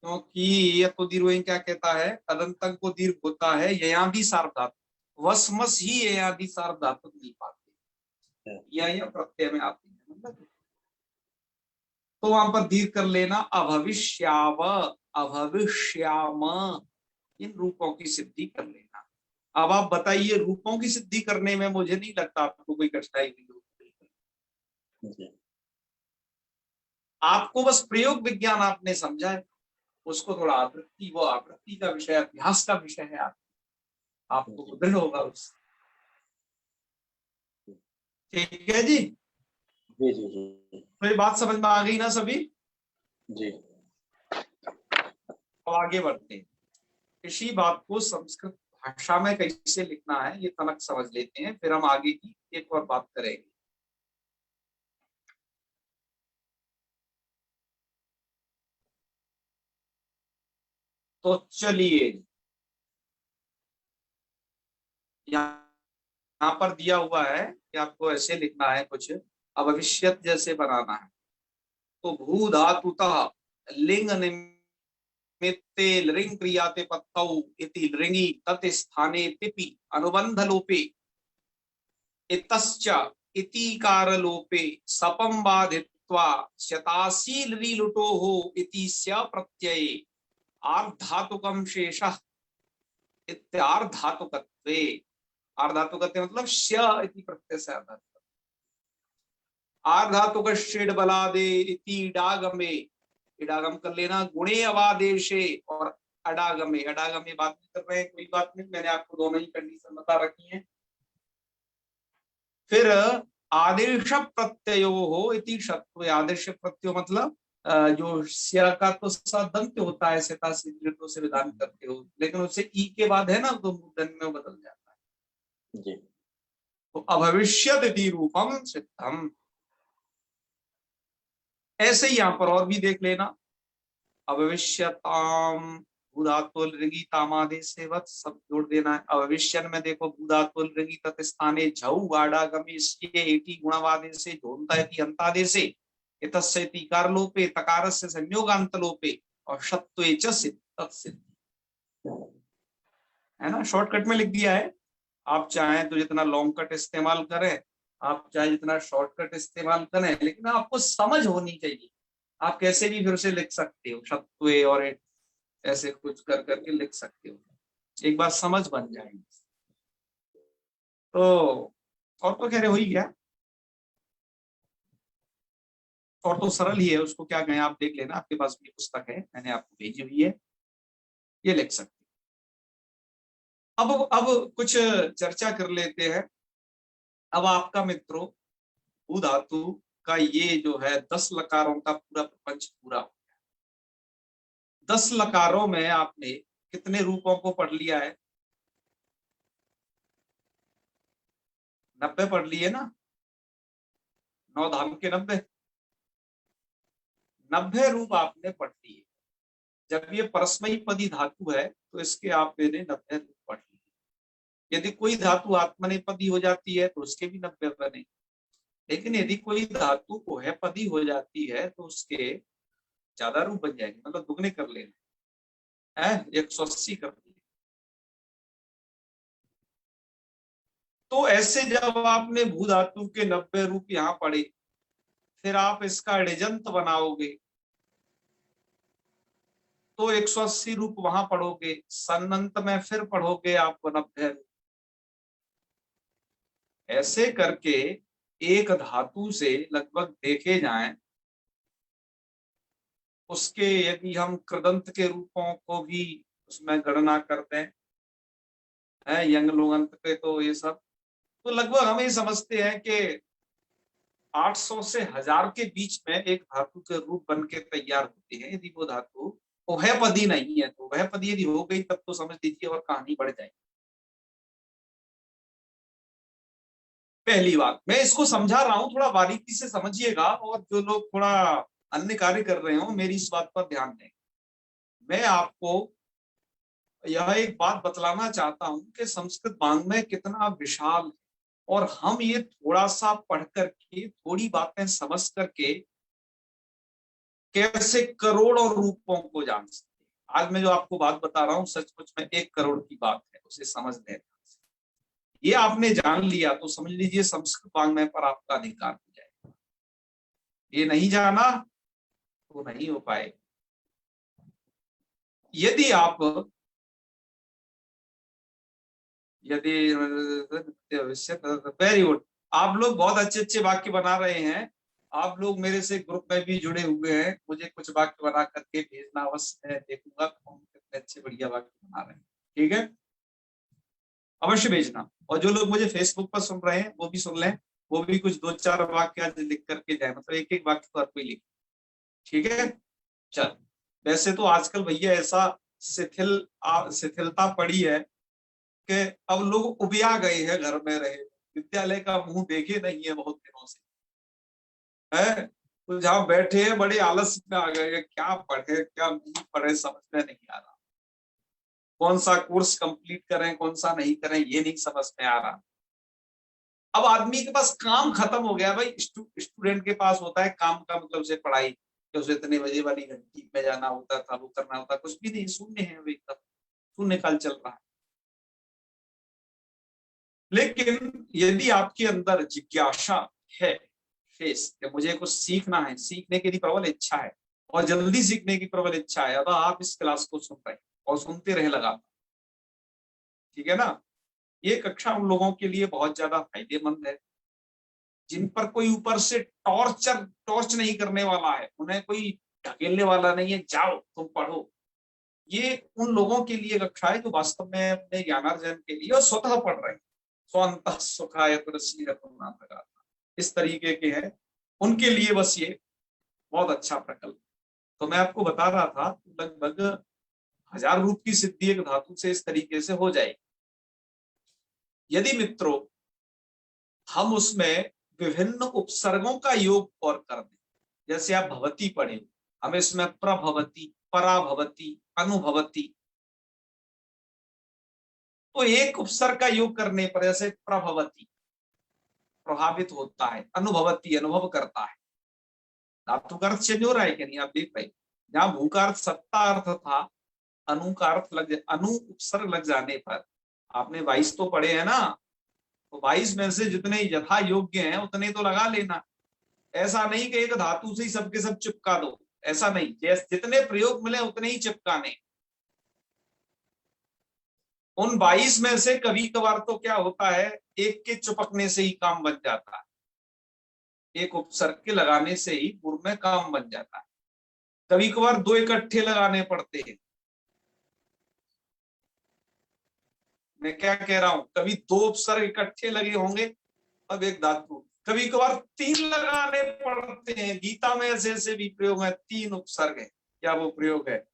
क्योंकि यह तो दीर्घ क्या कहता है, अदंतक को दीर्घ होता है, यहाँ भी सार्वधातु, वसमस ही यहाँ भी सार्वधातु मिल पाते हैं, या प्रत्यय में आती है, मतलब तो वहां पर दीर्घ कर लेना, अभविष्याव अभविष्याम, इन रूपों की सिद्धि कर लेना। अब आप बताइए, रूपों की सिद्धि करने में मुझे नहीं लगता आपको कोई कठिनाई हुई होगी, आपको बस प्रयोग विज्ञान आपने समझा है, उसको थोड़ा आवृत्ति, वो आवृत्ति का विषय, अभ्यास का विषय है, आपको दृढ़ होगा उससे। ठीक है जी, जी जी जी तो ये बात समझ में आ गई ना सभी? जी अब आगे बढ़ते हैं, इसी बात को संस्कृत भाषा में कैसे लिखना है ये तनक समझ लेते हैं, फिर हम आगे की एक और बात करेंगे। तो चलिए, यहाँ पर दिया हुआ है कि आपको ऐसे लिखना है, कुछ अभविष्यत जैसे बनाना है। तो भू धातुतः लिंग निमित्ते लृंग क्रियाते पत्तौ इति लृंगी तत् स्थाने तिपि अनुबंध लोपे इतश्च इतिकार लोपे सपम बाधित्वा शतासी लुटो हो इति स्य प्रत्यये आर्धातुकम शेषः इत्यार्धातुकत्वे। आर्धातुकत्वे मतलब स्य इति प्रत्यय से आर्धातुक। आर्धातुकश्चेद बलादे इति इडागमे, इडागम कर लेना, गुणे अवादेशे और अडागमे। अडागमे बात नहीं कर रहे हैं, कोई बात नहीं, मैंने आपको दोनों ही कंडीशन बता रखी है। फिर आदेश प्रत्ययो हो इति शत्व। आदेश प्रत्यय मतलब जो स्य का तो सदंत होता है, सेता से विधान करते हो, लेकिन उससे ई के बाद है ना तो मूर्धन्य में बदल जाता है जी। तो अभविष्यत इति रूपम सिद्धम। ऐसे ही यहाँ पर और भी देख लेना, अभविष्यताम भूधातुल ऋगी तामादेश से वत सब जोड़ देना है। अभविष्यन में देखो भूधातुल ऋगी तत् स्थाने झऊ गाढ़ागमे एटी गुणवादे से झोंता इति अंतादेश से इतस्य इतिकार लोपे तकारस्य संयोगांत लोपे और शत्वे च सिद्ध है ना। शॉर्टकट में लिख दिया है, आप चाहें तो जितना लॉन्ग कट इस्तेमाल करें, आप चाहे जितना शॉर्टकट इस्तेमाल करें, लेकिन आपको समझ होनी चाहिए। आप कैसे भी फिर से लिख सकते हो, शत्वे और ऐसे कुछ कर करके लिख सकते हो, एक बार समझ बन जाएगी। तो और तो कह रहे हो ही गया, और तो सरल ही है, उसको क्या कहें आप देख लेना, आपके पास भी पुस्तक है, मैंने आपको भेजी हुई है, ये लिख सकते। अब कुछ चर्चा कर लेते हैं। अब आपका मित्रों भू धातु का ये जो है 10 लकारों का पूरा प्रपंच पूरा हो गया। 10 लकारों में आपने कितने रूपों को पढ़ लिया है? 90 पढ़ लिए ना, 9 धाम के 90 रूप आपने पढ़ लिए। जब ये परस्मयी पदी धातु है तो इसके आपने 90 रूप पढ़ लिए। यदि कोई धातु आत्मनेपदी हो जाती है तो उसके भी 90 बने, लेकिन यदि कोई धातु उभयपदी हो जाती है तो उसके ज्यादा रूप बन जाएंगे, मतलब दुगने कर लेना है, 180 कर दिए। तो ऐसे जब आपने भू धातु के 90 रूप यहाँ पढ़े, फिर आप इसका ऋजंत बनाओगे तो 180 रूप वहां पढ़ोगे, सन्नंत में फिर पढ़ोगे आप 90 रूप। ऐसे करके एक धातु से लगभग देखे जाएं, उसके यदि हम कृदंत के रूपों को भी उसमें गणना करते हैं, यंग लोगंत के, तो ये सब तो लगभग हम ये समझते हैं कि 800 से 1000 के बीच में एक धातु के रूप बन के तैयार होते हैं। यदि वो धातु उभयपदी नहीं है, तो उभयपदी यदि हो गई तब तो समझ लीजिए और कहानी बढ़ जाएगी। पहली बात, मैं इसको समझा रहा हूं, थोड़ा बारीकी से समझिएगा, और जो लोग थोड़ा अन्य कार्य कर रहे हो मेरी इस बात पर ध्यान दें। मैं आपको यह एक बात बतलाना चाहता हूं कि संस्कृत वाङ्मय कितना विशाल है, और हम ये थोड़ा सा पढ़ करके, थोड़ी बातें समझ करके कैसे करोड़ों रूपों को जान सकते हैं। आज मैं जो आपको बात बता रहा हूं सचमुच में 1 करोड़ की बात है, उसे समझ लेना। ये आपने जान लिया तो समझ लीजिए संस्कृत वाङ्मय पर आपका अधिकार हो जाएगा। ये नहीं जाना तो नहीं हो पाएगा। यदि वेरी गुड, आप लोग बहुत अच्छे अच्छे वाक्य बना रहे हैं। आप लोग मेरे से ग्रुप में भी जुड़े हुए हैं, मुझे कुछ वाक्य बना करके भेजना अवश्य है, देखूंगा कौन कितने अच्छे बढ़िया वाक्य बना रहे हैं। ठीक है, अवश्य भेजना। और जो लोग मुझे फेसबुक पर सुन रहे हैं वो भी सुन लें, वो भी कुछ 2-4 वाक्य आज लिख करके जाए, मतलब एक वाक्य तो हर कोई लिखे। ठीक है, चल। वैसे तो आजकल भैया ऐसा शिथिलता पड़ी है कि अब लोग उबिया गए हैं, घर में रहे, विद्यालय का मुंह देखे नहीं है बहुत दिनों से, है तो जहां बैठे हैं बड़े आलस में आ गए, क्या पढ़े क्या नहीं पढ़े समझ में नहीं आ रहा। कौन सा कोर्स कंप्लीट करें कौन सा नहीं करें ये नहीं समझ में आ रहा। अब आदमी के पास काम खत्म हो गया भाई। स्टूडेंट के पास होता है काम का मतलब से पढ़ाई, कि उसे इतने बजे वाली घंटी में जाना होता था, वो करना होता, कुछ भी नहीं, शून्य है अभी तक, शून्य काल चल रहा है। लेकिन यदि आपके अंदर जिज्ञासा है, शेष कि मुझे कुछ सीखना है, सीखने की प्रबल इच्छा है और जल्दी सीखने की प्रबल इच्छा है, अब आप इस क्लास को सुन रहे हैं और सुनते रहे लगातार, ठीक है ना। ये कक्षा उन लोगों के लिए बहुत ज्यादा फायदेमंद है जिन पर कोई ऊपर से टॉर्च नहीं करने वाला है, उन्हें कोई ढकेलने वाला नहीं है, जाओ तुम पढ़ो। ये उन लोगों के लिए कक्षा है जो वास्तव में अपने ज्ञानार्जन के लिए और स्वतः पढ़ रहे हैं। स्वतः सुखाय इस तरीके के हैं, उनके लिए बस ये बहुत अच्छा प्रकल्प। तो मैं आपको बता रहा था लगभग 1000 रूप की सिद्धि एक धातु से इस तरीके से हो जाएगी यदि मित्रों हम उसमें विभिन्न उपसर्गों का योग और कर दें। जैसे आप भवती पढ़े, हम इसमें प्रभवती, पराभवती, अनुभवती, तो एक उपसर्ग का योग करने पर जैसे प्रभवती प्रभावित होता है, अनुभवती अनुभव करता है। धातु का अर्थ चेंज हो रहा है कि नहीं, आप देख रहे, जहां भू का अर्थ सत्ता अर्थ था, अनु का अर्थ अनु उपसर्ग लग जाने पर, आपने 22 तो पढ़े हैं ना, तो 22 में से जितने यथा योग्य हैं उतने तो लगा लेना। ऐसा नहीं कि एक धातु से ही सबके सब चिपका दो, ऐसा नहीं, जैसे जितने प्रयोग मिले उतने ही चिपकाने। उन 22 में से कभी कभार तो क्या होता है, एक के चिपकने से ही काम बन जाता है, एक उपसर्ग के लगाने से ही पूर्व में काम बन जाता है। कभी कभार 2 इकट्ठे लगाने पड़ते हैं। मैं क्या कह रहा हूं, कभी 2 उपसर्ग इकट्ठे लगे होंगे अब एक धातु, कभी कभार 3 लगाने पड़ते हैं। गीता में ऐसे ऐसे भी प्रयोग है, 3 उपसर्ग है, क्या वो प्रयोग है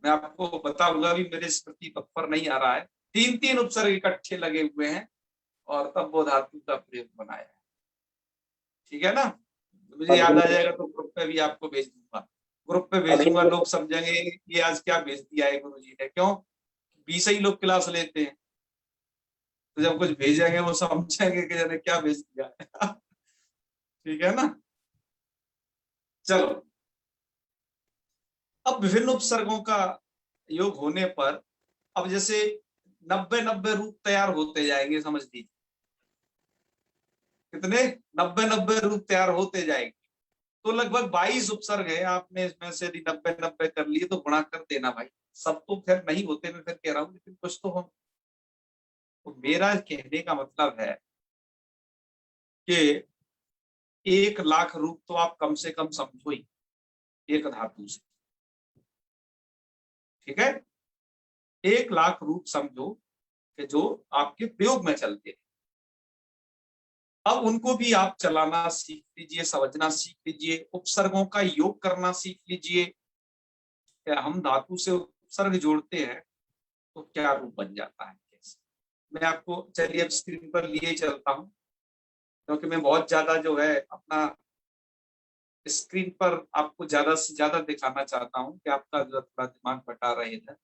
मैं आपको बताऊंगा, भी मेरे स्मृति पथ पर नहीं आ रहा है। 3 उपसर्ग इकट्ठे लगे हुए हैं और तब वो धातु का प्रयोग बनाया है, ठीक है ना। मुझे याद आ जाएगा तो ग्रुप पे भी आपको भेज दूंगा, ग्रुप पे भेजूंगा, लोग समझेंगे ये आज क्या भेज दिया है गुरुजी ने, क्यों 20 ही लोग क्लास लेते हैं, तो जब कुछ भेजेंगे वो समझेंगे कि जने क्या भेज दिया है ठीक है ना। चलो, अब विभिन्न उपसर्गों का योग होने पर अब जैसे 90 रूप तैयार होते जाएंगे, समझ लीजिए कितने 90 रूप तैयार होते जाएंगे। तो लगभग 22 उपसर्ग है, आपने इसमें से यदि 90 कर लिए तो गुणा कर देना भाई। सब तो फिर नहीं होते, मैं फिर कह रहा हूँ, लेकिन कुछ तो हो। तो मेरा कहने का मतलब है कि 1,00,000 रूप तो आप कम से कम समझो ही एक धातु से, ठीक है। 1,00,000 रूप समझो कि जो आपके प्रयोग में चलते हैं। अब उनको भी आप चलाना सीख लीजिए, समझना सीख लीजिए, उपसर्गों का योग करना सीख लीजिए। हम धातु से उपसर्ग जोड़ते हैं तो क्या रूप बन जाता है, कैसे। मैं आपको चलिए अब स्क्रीन पर लिए चलता हूं, क्योंकि मैं बहुत ज्यादा जो है अपना स्क्रीन पर आपको ज्यादा से ज्यादा दिखाना चाहता हूं कि आपका जो थोड़ा दिमाग बटा रहे इधर।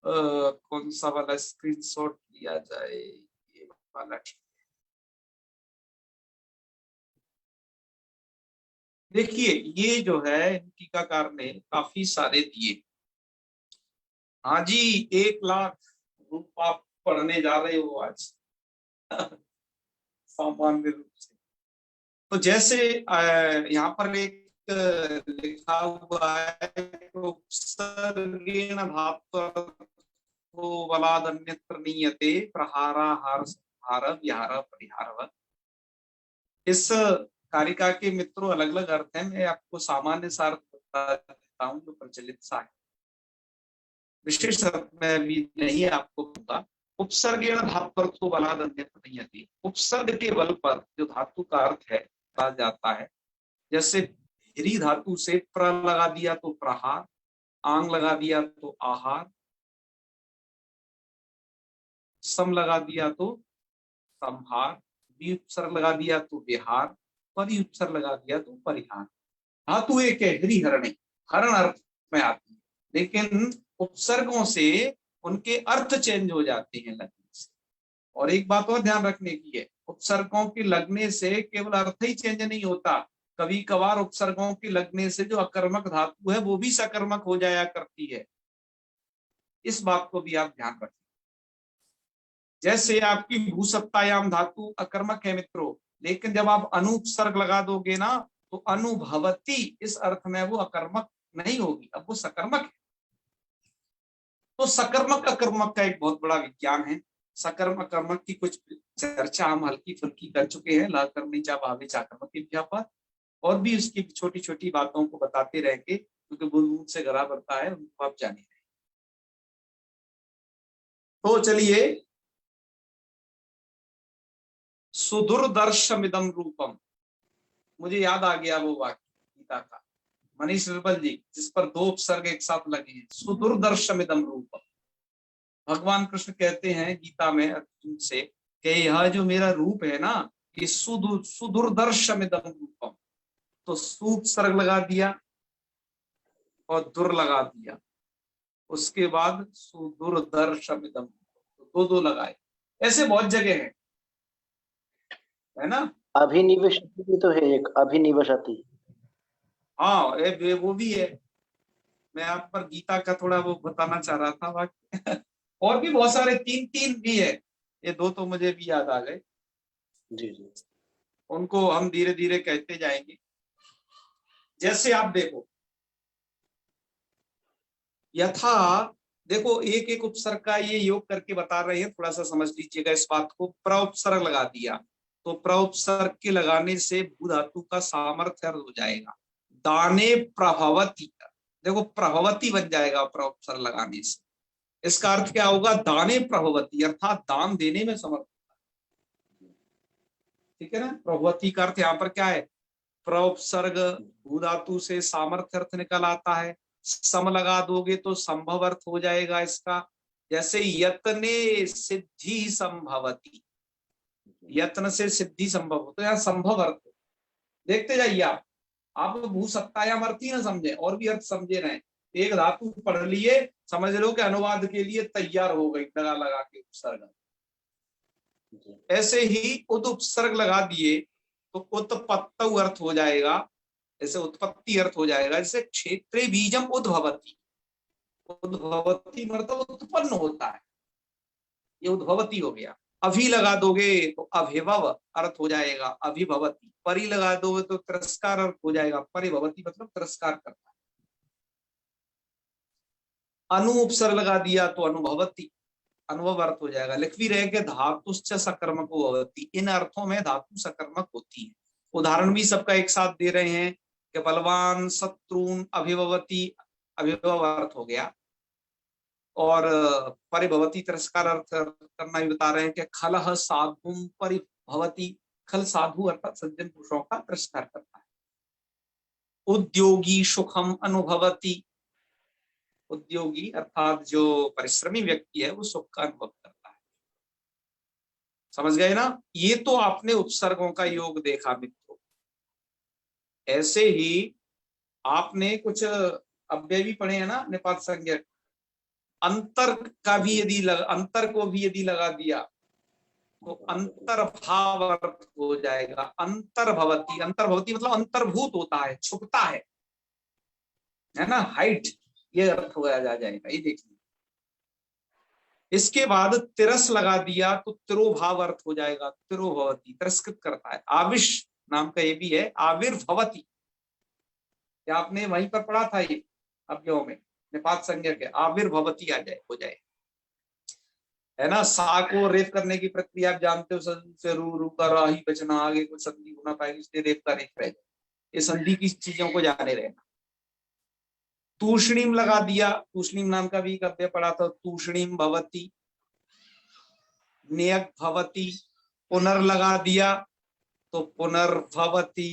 कौन सा वाला स्क्रीनशॉट लिया जाए, ये वाला ठीक। देखिए ये जो है टीकाकार ने काफी सारे दिए। हाँ जी, 1,00,000 रूप आप पढ़ने जा रहे हो आज सामान्य रूप से। तो जैसे यहाँ पर एक लिखा हुआ है, उपसर्गेण धातु बलाद अन्यत्र नीयते प्रहाराहार संहार विहार परिहार। इस कारिका के मित्रों अलग अलग अर्थ है, मैं आपको सामान्य सा अर्थ बता देता हूँ जो प्रचलित सा है, विशेष अर्थ में भी नहीं आपको दूंगा। उपसर्गेण धातु बलाद अन्यत्र नीयते, उपसर्ग के बल पर जो धातु का अर्थ है कहा जाता है। जैसे ह्री धातु से प्र लगा दिया तो प्रहार, आंग लगा दिया तो आहार, सम लगा दिया तो संहार, वी उपसर्ग लगा दिया तो विहार, परि उपसर्ग लगा दिया तो परिहार। धातु एक है हरिहरणी, हरण अर्थ में आती है, लेकिन उपसर्गों से उनके अर्थ चेंज हो जाते हैं लगने से। और एक बात और ध्यान रखने की है, उपसर्गों के लगने से केवल अर्थ ही चेंज नहीं होता, कभी कभार उपसर्गों के लगने से जो अकर्मक धातु है वो भी सकर्मक हो जाया करती है। इस बात को भी आप ध्यान रखें। जैसे आपकी भूसत्तायाम धातु अकर्मक है मित्रों, लेकिन जब आप अनुपसर्ग लगा दोगे ना तो अनुभवती इस अर्थ में वो अकर्मक नहीं होगी, अब वो सकर्मक है। तो सकर्मक अकर्मक का एक बहुत बड़ा विज्ञान है। सकर्म अकर्मक की कुछ चर्चा हम हल्की फुल्की कर चुके हैं, ला करनी चा भावे चाकर्मक की व्यापार, और भी उसकी छोटी छोटी बातों को बताते रहेंगे, क्योंकि बूंद से गरा बढ़ता है, उनको आप जाने रहे। तो चलिए, सुदुर्दर्शमिदं रूपम, मुझे याद आ गया वो वाक्य गीता का, मनीष निर्बल जी, जिस पर दो उपसर्ग एक साथ लगे हैं, सुदुर्दर्शमिदं रूपम। भगवान कृष्ण कहते हैं गीता में अर्जुन से कि यह जो मेरा रूप है ना, ये सुदुर्दर्शमिदं रूपम, तो उपसर्ग लगा दिया और दुर लगा दिया, उसके बाद सुदुर्दर्शमिदं, तो दो लगाए। ऐसे बहुत जगह है ना। अभिनिवेशति भी तो है एक, अभिनिवेशति। हाँ वो भी है। मैं आप पर गीता का थोड़ा वो बताना चाह रहा था वाक्य और भी बहुत सारे, तीन भी है, ये दो तो मुझे भी याद आ गए। जी जी, उनको हम धीरे धीरे कहते जाएंगे। जैसे आप देखो, यथा, देखो एक एक उपसर्ग का ये योग करके बता रहे हैं, थोड़ा सा समझ लीजिएगा इस बात को। प्रउपसर्ग लगा दिया तो प्रउपसर्ग के लगाने से भू धातु का सामर्थ्य हो जाएगा। दाने प्रभवती, देखो प्रभवती बन जाएगा प्रउपसर्ग लगाने से। इसका अर्थ क्या होगा? दाने प्रभवती, अर्थात दान देने में समर्थ। ठीक है ना। प्रभवती का अर्थ यहाँ पर क्या है? प्रउपसर्ग भू धातु से सामर्थ्य अर्थ निकल आता है। सम लगा दोगे तो संभव अर्थ हो जाएगा इसका। जैसे यत्ने सिद्धि संभवती, यत्न से सिद्धि संभव हो, तो यहाँ संभव अर्थ। देखते जाइए आप भू सत्तायाम अर्थ ही ना समझे, और भी अर्थ समझे रहे। एक धातु पढ़ लिए, समझ लो कि अनुवाद के लिए तैयार हो गई लगा लगा के उपसर्ग। ऐसे ही उद उपसर्ग लगा दिए तो उत्पत्त अर्थ हो जाएगा, जैसे उत्पत्ति अर्थ हो जाएगा। जैसे क्षेत्रे बीजम उद्भवती, उद्भवती मतलब उत्पन्न होता है, ये उद्भवती हो गया। अभी लगा दोगे तो अभिभव अर्थ हो जाएगा, अभिभवती। परि लगा दोगे तो तिरस्कार अर्थ हो जाएगा, परिभवती मतलब तिरस्कार करता है। अनु उपसर्ग लगा दिया तो अनुभवती, अनुभव अर्थ हो जाएगा। लिख भी रहे कि धातुश्च सकर्मको भवति, इन अर्थों में धातु सकर्मक होती है। उदाहरण भी सबका एक साथ दे रहे हैं कि बलवान शत्रुन अभिभवती, अभिभव अर्थ हो गया। और परिभवती तिरस्कार अर्थ करना भी बता रहे हैं कि खलह साधुम परिभवती, खल साधु अर्थात सज्जन पुरुषों का तिरस्कार करता है। उद्योगी सुखम अनुभवती, उद्योगी अर्थात जो परिश्रमी व्यक्ति है वो सुख का अनुभव करता है। समझ गए ना। ये तो आपने उपसर्गों का योग देखा मित्रों। ऐसे ही आपने कुछ अव्यय भी पढ़े हैं ना, निपात संज्ञक। अंतर का भी यदि अंतर को भी यदि लगा दिया तो अंतर्भाव अर्थ हो जाएगा। अंतर्भवती, अंतर्भवती मतलब अंतर्भूत होता है, छुपता है ना, हाइट, ये अर्थ हो जाएगा। ये देखिए, इसके बाद तिरस लगा दिया तो तिरोभाव अर्थ हो जाएगा। तिरोभवती तिरस्कृत करता है। आविश नाम का ये भी है, आविर्भवती, क्या आपने वहीं पर पढ़ा था ये अव्ययों में, निपात संज्ञक है, आविर्भवती आ जाए, हो जाए, है ना। सा को रेफ करने की प्रक्रिया आप जानते हो, से रू का राही बचना, आगे कुछ संधि होना पाएगी, इसलिए रेफ का रेफ रहेगा। ये संधि की चीजों को जाने रहना। तूष्णीम लगा दिया, तूष्णीम नाम का भी काव्य पढ़ा था, तूष्णीम भवती, नियक भवती। पुनर् लगा दिया तो पुनर्भवती,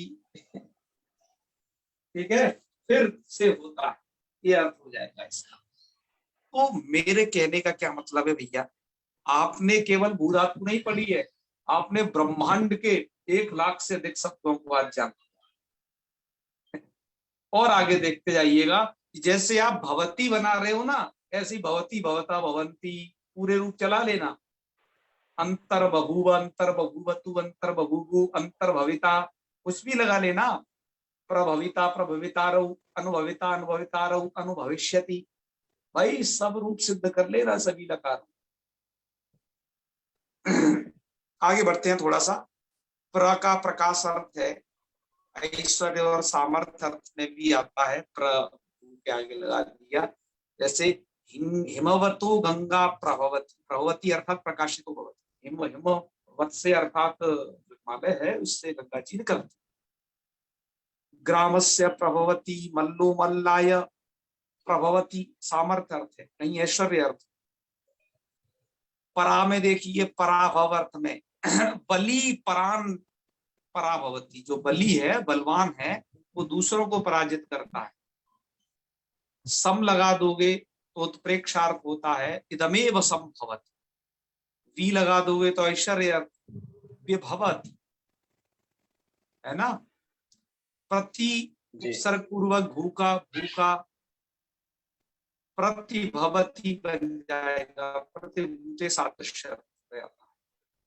ठीक है, फिर से होता है, ये अर्थ हो जाएगा इसका। तो मेरे कहने का क्या मतलब है भैया, आपने केवल भू धातु नहीं पढ़ी है, आपने ब्रह्मांड के 1 लाख से अधिक शब्दों को आज जाना। और आगे देखते जाइएगा, जैसे आप भवती बना रहे हो ना, ऐसी भवती भवता भवंती पूरे रूप चला लेना। अंतर बभूव, अंतर बभूवतु, अंतर बभूवु, अंतर भविता, कुछ भी लगा लेना। प्रभविता प्रभवितारौ, अनुभविता अनुभवितारौ, अनुभविष्यति। भाई सब रूप सिद्ध कर लेना सभी लकार। आगे बढ़ते हैं थोड़ा सा। प्र का प्रकाश अर्थ है, ऐश्वर्य और सामर्थ्य अर्थ में भी आता है। प्र के आगे लगा दिया। जैसे हिमवतो गंगा प्रभवती, प्रभवती अर्थात प्रकाशित भवती। हिमवत से अर्थात हिमालय है, उससे गंगा जी निकलती। ग्रामस्य प्रभवती, मल्लो मल्लाय प्रभवती सामर्थ्य अर्थ है, कहीं ऐश्वर्य अर्थ। परा में देखिए, पराभव अर्थ में बली परान पराभवती, जो बली है बलवान है वो दूसरों को पराजित करता है। सम लगा दोगे तो उत्प्रेक्षार्थ होता है, इदमेव संभवति। वी लगा दोगे तो ऐश्वर्य अर्थ, विभवति, है ना। प्रति उपसर्ग पूर्वक भूखा, भूखा प्रतिभवती बन जाएगा, प्रतिभूते सादृश्य आता है।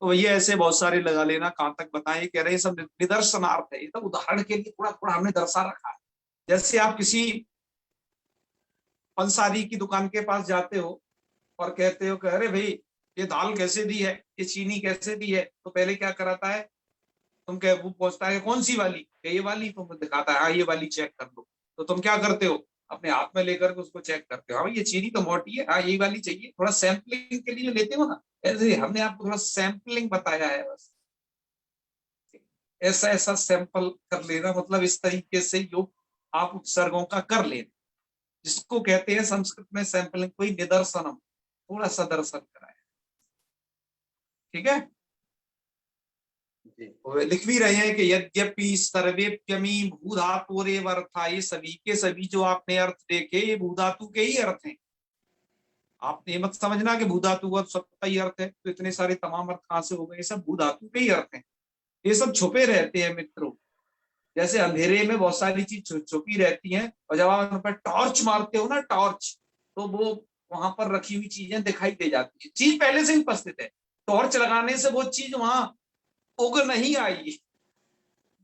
तो ये ऐसे बहुत सारे लगा लेना। कहां तक बताएं, कह रहे हैं सब निदर्शनार्थ है, ये तो उदाहरण के लिए थोड़ा थोड़ा हमने दर्शा रखा है। जैसे आप किसी पंसारी की दुकान के पास जाते हो और कहते हो कि अरे भाई ये दाल कैसे दी है, ये चीनी कैसे दी है, तो पहले क्या कराता है, तुम कह वो पूछता है कौन सी वाली, ये वाली, तुम दिखाता है हाँ ये वाली चेक कर लो। तो तुम क्या करते हो, अपने हाथ में लेकर के उसको चेक करते हो, हाँ ये चीनी तो मोटी है, हाँ यही वाली चाहिए। थोड़ा सैंपलिंग के लिए लेते हो ना, ऐसे हमने आपको थोड़ा सैंपलिंग बताया है बस। ऐसा ऐसा सैंपल कर लेना, मतलब इस तरीके से योग आप उपसर्गों का कर लेना, जिसको कहते हैं संस्कृत में सैंपलिंग, कोई निदर्शनम, थोड़ा सा दर्शन कराया। ठीक है, लिख भी रहे हैं कि यद्यपि सर्वेप्यमी भूधातुरेव अर्था, ये सभी के सभी जो आपने अर्थ देखे ये भूधातु के ही अर्थ हैं। आपने ये मत समझना कि भूधातु का सबका ही अर्थ है, तो इतने सारे तमाम अर्थ कहां से हो गए, ये सब भूधातु के ही अर्थ हैं। ये सब छुपे रहते हैं मित्रों, जैसे अंधेरे में बहुत सारी चीज छुपी रहती हैं, और जब आप उन पर टॉर्च मारते हो ना, टॉर्च, तो वो वहां पर रखी हुई चीजें दिखाई दे जाती है। चीज पहले से ही उपस्थित है, टॉर्च लगाने से वो चीज वहां उग नहीं आई,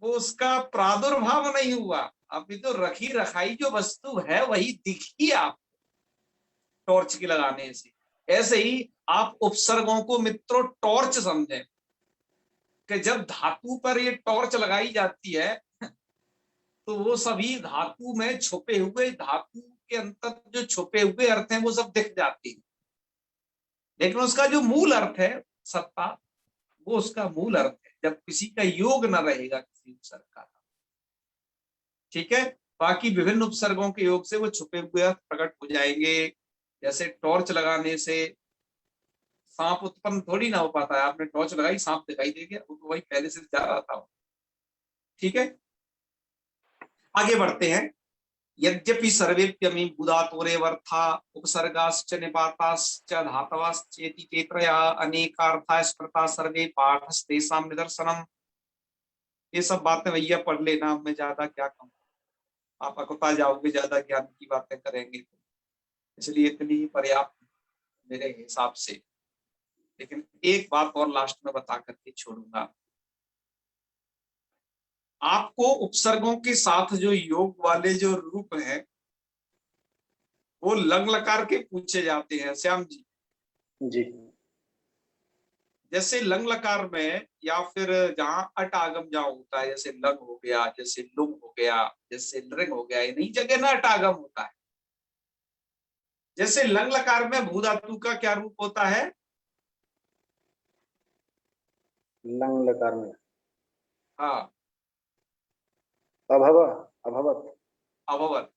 वो उसका प्रादुर्भाव नहीं हुआ, अभी तो रखी रखाई जो वस्तु है वही दिखी आप टॉर्च की लगाने से। ऐसे ही आप उपसर्गों को मित्रों टॉर्च समझें, कि जब धातु पर ये टॉर्च लगाई जाती है तो वो सभी धातु में छुपे हुए, धातु के अंतर जो छुपे हुए अर्थ हैं वो सब दिख जाते हैं, लेकिन उसका जो मूल अर्थ है सत्ता, वो उसका मूल अर्थ है जब किसी का योग न रहेगा किसी उपसर्ग का। ठीक है, बाकी विभिन्न उपसर्गों के योग से वो छुपे हुए अर्थ प्रकट हो जाएंगे। जैसे टॉर्च लगाने से सांप उत्पन्न थोड़ी ना हो पाता है, आपने टॉर्च लगाई सांप दिखाई दे गया, वो तो वही पहले से जा रहा था। ठीक है, आगे बढ़ते हैं। यद्यपि सर्वेप्यमी भूधातुरेवर्था उपसर्गाश्च निपाताश्च धातवश्चेति तेत्रया अनेकार्था स्मृता सर्वे पाठस्तेषां निदर्शनम। ये सब बातें भैया पढ़ लेना, मैं ज्यादा क्या कहूँ, आप अकुता जाओगे ज्यादा ज्ञान की बातें करेंगे तो, इसलिए इतनी ही पर्याप्त मेरे हिसाब से। लेकिन एक बात और लास्ट में बता करके छोड़ूंगा, आपको उपसर्गों के साथ जो योग वाले जो रूप हैं वो लंग लकार के पूछे जाते हैं श्याम जी। जी, जैसे लंग लकार में या फिर जहां अट आगम जहां होता है, जैसे लंग हो गया, जैसे लुंग हो गया, जैसे लृंग हो गया, इन्हीं जगह ना अट आगम होता है। जैसे लंग लकार में भू धातु का क्या रूप होता है, लंग लकार में हाँ अभव, अभवत, अभवत।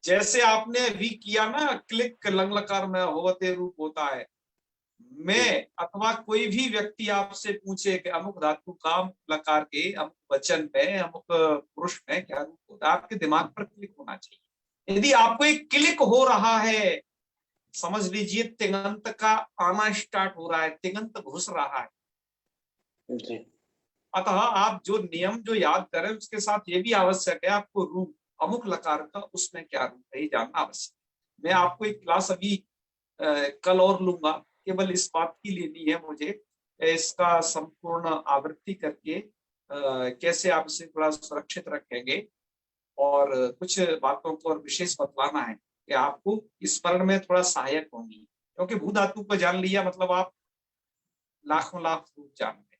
जैसे आपने अभी किया ना क्लिक, लंग लकार में होवते रूप होता है। मैं अथवा कोई भी व्यक्ति आपसे पूछे कि अमुक धातु का लकार के अमुक वचन में, अमुक पुरुष में क्या रूप होता है, आपके दिमाग पर क्लिक होना चाहिए। यदि आपको एक क्लिक हो रहा है, समझ लीजिए तिङंत का आना स्टार्ट हो रहा है, तिङंत घुस रहा है। जी, अतः आप जो नियम जो याद करें उसके साथ ये भी आवश्यक है आपको रूप, अमुक लकार का उसमें क्या रूप है, ये जानना आवश्यक। मैं आपको एक क्लास अभी कल और लूंगा, केवल इस बात की लेनी है मुझे, इसका संपूर्ण आवृत्ति करके कैसे आप इसे थोड़ा सुरक्षित रखेंगे, और कुछ बातों को और विशेष बतलाना है कि आपको स्मरण में थोड़ा सहायक होंगी, क्योंकि भू धातु को जान लिया मतलब आप लाखों लाख रूप जान गए।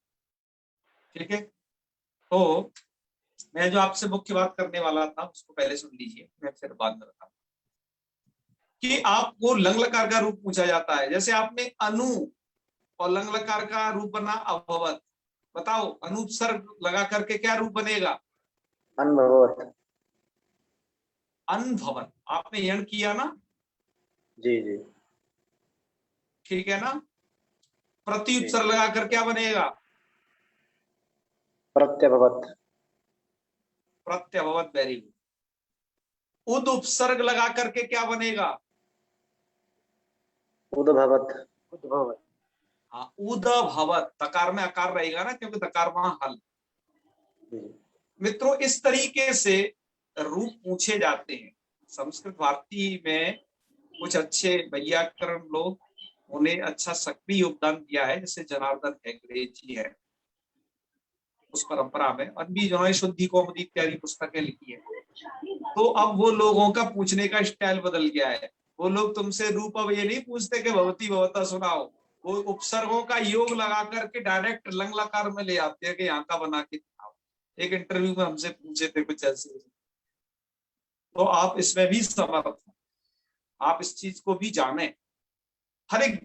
ठीक है, तो मैं जो आपसे मुख्य बात करने वाला था उसको पहले सुन लीजिए, मैं फिर बाद में बताऊंगा कि आपको लंग लकार का रूप पूछा जाता है। जैसे आपने अनु और लंग लकार का रूप बना अभवत, बताओ अनुपसर्ग लगा करके क्या रूप बनेगा? अनभवत। अनभवत। आपने यण किया ना? जी जी ठीक है ना? प्रति जी। उपसर्ग लगा कर क्या बनेगा? प्रत्यभवत। प्रत्यभवत। Very good. उद उपसर्ग लगा करके क्या बनेगा? उद्भवत। उद्भवत। हाँ, उदभवत। तकार में अकार रहेगा ना, क्योंकि तकार वहां हल। जी मित्रों, इस तरीके से रूप पूछे जाते हैं। संस्कृत भारती में कुछ अच्छे वैयाकरण लोग, उन्हें अच्छा सक्रिय योगदान दिया है, जैसे जनार्दन हेगड़े जी है उस परंपरा में, अभी जिन्होंने शुद्धि कौमुदी इत्यादि पुस्तकें लिखी है। तो अब वो लोगों का पूछने का स्टाइल बदल गया है। वो लोग तुमसे रूप अब ये नहीं पूछते कि भवती भवता सुनाओ, वो उपसर्गों का योग लगा करके डायरेक्ट लंग लकार में ले आते हैं कि यहाँ का बना के दिखाओ। एक इंटरव्यू में हमसे पूछे थे कुछ ऐसे। तो आप इसमें भी समर्थ हो, आप इस चीज को भी जाने, हर एक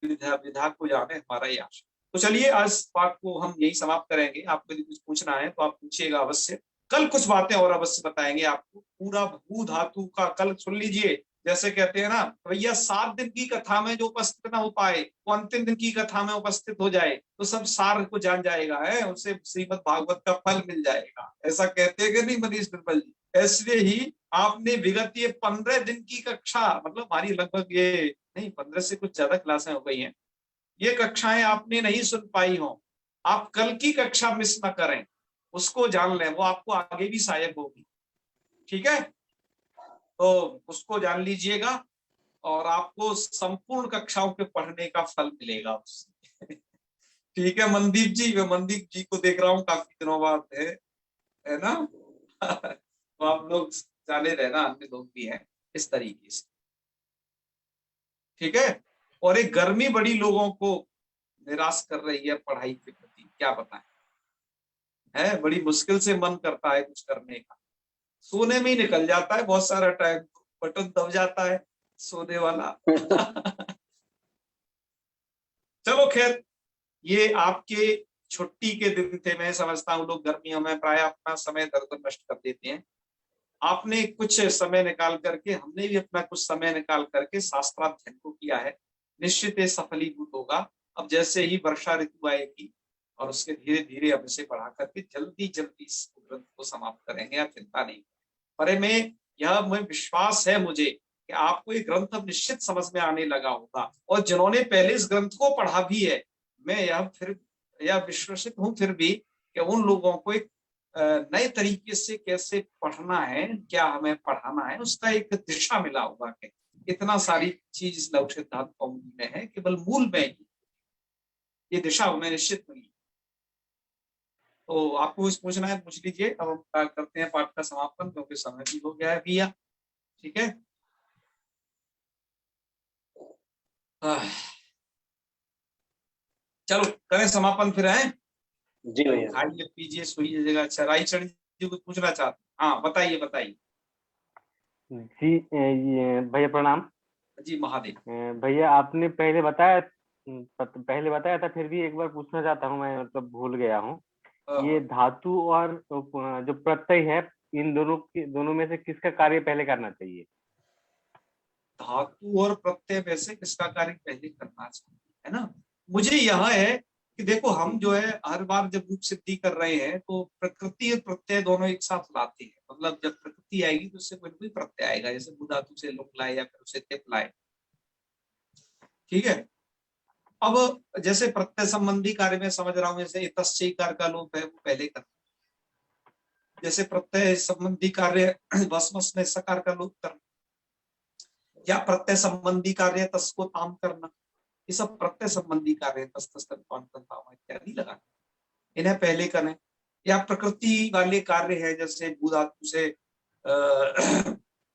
विधा को जाने, हमारा ये आशा। तो चलिए आज बात को हम यही समाप्त करेंगे। आपको यदि कुछ पूछना है तो आप पूछिएगा अवश्य। कल कुछ बातें और अवश्य बताएंगे आपको। पूरा भू धातु का कल सुन लीजिए। जैसे कहते हैं ना भैया, 7 दिन की कथा में जो उपस्थित ना हो पाए वो अंतिम दिन की कथा में उपस्थित हो जाए तो सब सार को जान जाएगा, है उसे श्रीमद् भागवत का फल मिल जाएगा। ऐसा कहते हैं कि नहीं मनीष निर्मल जी? ऐसे ही आपने विगत ये 15 दिन की कक्षा, मतलब हमारी लगभग ये नहीं 15 से कुछ ज्यादा क्लासें हो गई हैं, ये कक्षाएं आपने नहीं सुन पाई हो, आप कल की कक्षा मिस ना करें, उसको जान लें, वो आपको आगे भी सहायक होगी। ठीक है, तो उसको जान लीजिएगा और आपको संपूर्ण कक्षाओं के पढ़ने का फल मिलेगा उससे। ठीक है मनदीप जी, मैं मनदीप जी को देख रहा हूँ काफी दिनों बाद, है ना? तो आप लोग जाने रहना, अन्य लोग भी हैं इस तरीके से। ठीक है, और एक गर्मी बड़ी लोगों को निराश कर रही है पढ़ाई के प्रति, क्या बताएं, है बड़ी मुश्किल से मन करता है कुछ करने का, सोने में ही निकल जाता है बहुत सारा टाइम, बटन दब जाता है सोने वाला। चलो खैर, ये आपके छुट्टी के दिन थे, मैं समझता हूँ लोग गर्मियों में प्राय अपना समय दर नष्ट कर देते हैं। आपने कुछ समय निकाल करके, हमने भी अपना कुछ समय निकाल करके शास्त्राध्ययन को किया है, निश्चित ही सफलीभूत होगा। अब जैसे ही वर्षा ऋतु आएगी और उसके धीरे धीरे हम इसे बढ़ा करके जल्दी जल्दी इस ग्रंथ को समाप्त करेंगे, आप चिंता नहीं। पर मैं विश्वास है मुझे कि आपको ये ग्रंथ अब निश्चित समझ में आने लगा होगा, और जिन्होंने पहले इस ग्रंथ को पढ़ा भी है, मैं यह विश्वसित हूं फिर भी कि उन लोगों को एक नए तरीके से कैसे पढ़ना है, क्या हमें पढ़ाना है, उसका एक दिशा मिला होगा कि इतना सारी चीज इस लघु सिद्धांत कौमुदी में है, केवल मूल में ही ये दिशा उन्हें निश्चित मिली। तो आपको कुछ पूछना है पूछ लीजिए। अब हम करते हैं पाठ का समापन, क्योंकि समय भी हो गया है भैया। ठीक है, चलो करें समापन फिर, है जी भैया। खाइए पीजिए सोइए जगह। अच्छा रायचंद जी कुछ पूछना चाहते? हाँ बताइए बताइए। जी ये भैया प्रणाम। जी महादेव। भैया आपने पहले बताया था, फिर भी एक बार पूछना चाहता हूँ, मैं मतलब भूल गया हूँ। ये धातु और जो प्रत्यय है, इन दोनों में से किसका कार्य पहले करना चाहिए? धातु और प्रत्यय में से किसका कार्य पहले करना चाहिए, है ना? मुझे यह है कि देखो, हम जो है हर बार जब रूप सिद्धि कर रहे हैं तो प्रकृति और प्रत्यय दोनों एक साथ लाते हैं। मतलब जब प्रकृति आएगी तो उससे कोई कोई प्रत्यय आएगा, जैसे भू धातु से लुक लाए या फिर उसे तिप लाए। ठीक है, अब जैसे प्रत्यय संबंधी कार्य में समझ रहा हूँ, जैसे इतश्चई कार का लोप है वो पहले कर, जैसे प्रत्यय संबंधी कार्य भस्मस में सकार का लोप करना, या प्रत्यय संबंधी कार्य तस को ताम करना, ये सब प्रत्यय संबंधी कार्य तस तस इत्यादि लगाना, इन्हें पहले करें। या प्रकृति वाले कार्य है जैसे भू धातु से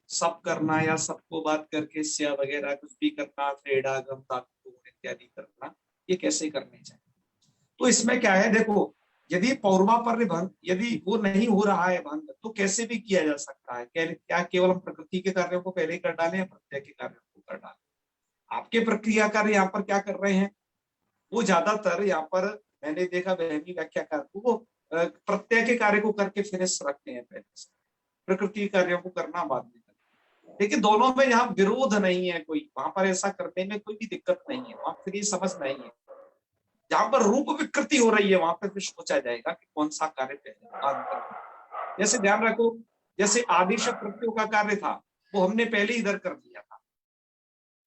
सब करना, या सबको बात करके स्या वगैरह कुछ भी करना, त्रेड़ा गम धातु इत्यादि करना, ये कैसे करने चाहिए। तो इसमें क्या है, देखो यदि पौर्वापर्य भंग यदि वो नहीं हो रहा है भंग, तो कैसे भी किया जा सकता है। क्या केवल हम प्रकृति के कार्यों को पहले कर डालें या प्रत्यय के कार्यों को कर डालें। आपके प्रक्रिया कार्य यहाँ पर क्या कर रहे हैं, वो ज्यादातर यहाँ पर मैंने देखा बहनी व्याख्याकार को, वो प्रत्यय के कार्य को करके फिनिश रखते हैं पहले से, प्रकृति कार्यों को करना बाद में। लेकिन दोनों में यहाँ विरोध नहीं है कोई, वहां पर ऐसा करने में कोई भी दिक्कत नहीं है, वहां फिर ये समझ नहीं है। जहां पर रूप विकृति हो रही है वहां पर फिर सोचा जाएगा कि कौन सा कार्य पहले। जैसे ध्यान रखो, जैसे आदेश प्रत्ययों का कार्य था वो हमने पहले इधर कर दिया था,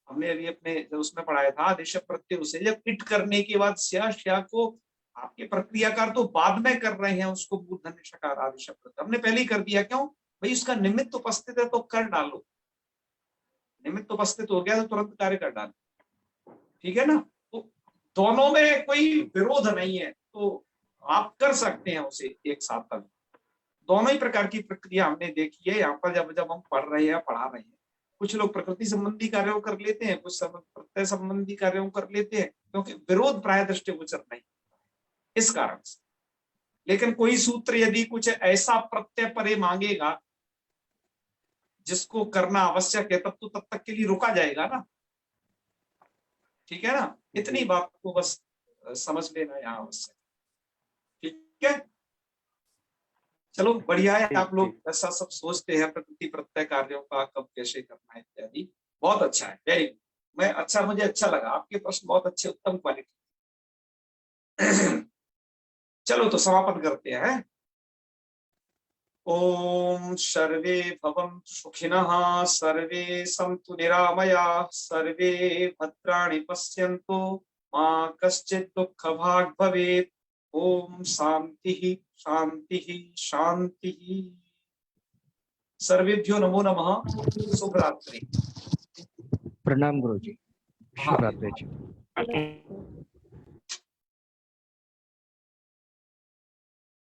हमने अभी अपने जब उसमें पढ़ाया था आदेश प्रत्यय से, जब इट करने के बाद श्या को आपके प्रक्रियाकार तो बाद में कर रहे हैं, उसको मूर्धन्य षकार आदेश प्रत्यय हमने पहले ही कर दिया। क्यों भाई, उसका निमित्त उपस्थित है तो कर डालो, निमित्त उपस्थित हो गया तो तुरंत कार्य कर डालो, ठीक है ना। तो दोनों में कोई विरोध नहीं है, तो आप कर सकते हैं उसे एक साथ तक। दोनों ही प्रकार की प्रक्रिया हमने देखी है यहाँ पर, जब हम पढ़ रहे हैं पढ़ा रहे हैं। कुछ लोग प्रकृति संबंधी कार्यों कर लेते हैं, कुछ प्रत्यय संबंधी कार्यों कर लेते हैं, क्योंकि विरोध प्राय दृष्टिगोचर नहीं इस कारण से। लेकिन कोई सूत्र यदि कुछ ऐसा प्रत्यय परे मांगेगा जिसको करना आवश्यक है, तब तो तब तक के लिए रुका जाएगा ना, ठीक है ना। इतनी बात को बस समझ लेना यहाँ आवश्यक, ठीक है। चलो बढ़िया है, आप लोग ऐसा सब सोचते हैं प्रकृति प्रत्यय कार्यों का कब कैसे करना है इत्यादि, बहुत अच्छा है, वेरी गुड। मुझे अच्छा लगा, आपके प्रश्न बहुत अच्छे, उत्तम क्वालिटी। चलो तो समापन करते हैं। ओम सर्वे भवन्तु सुखिनः, सर्वे सन्तु निरामयाः, सर्वे भद्राणि पश्यन्तु, मा कश्चित् दुःखभाग् भवेत्। ओम शांति शांति शांति। सर्वेभ्यो नमो नमः। शुभ रात्रि। प्रणाम गुरुजी, शुभ रात्रि जी।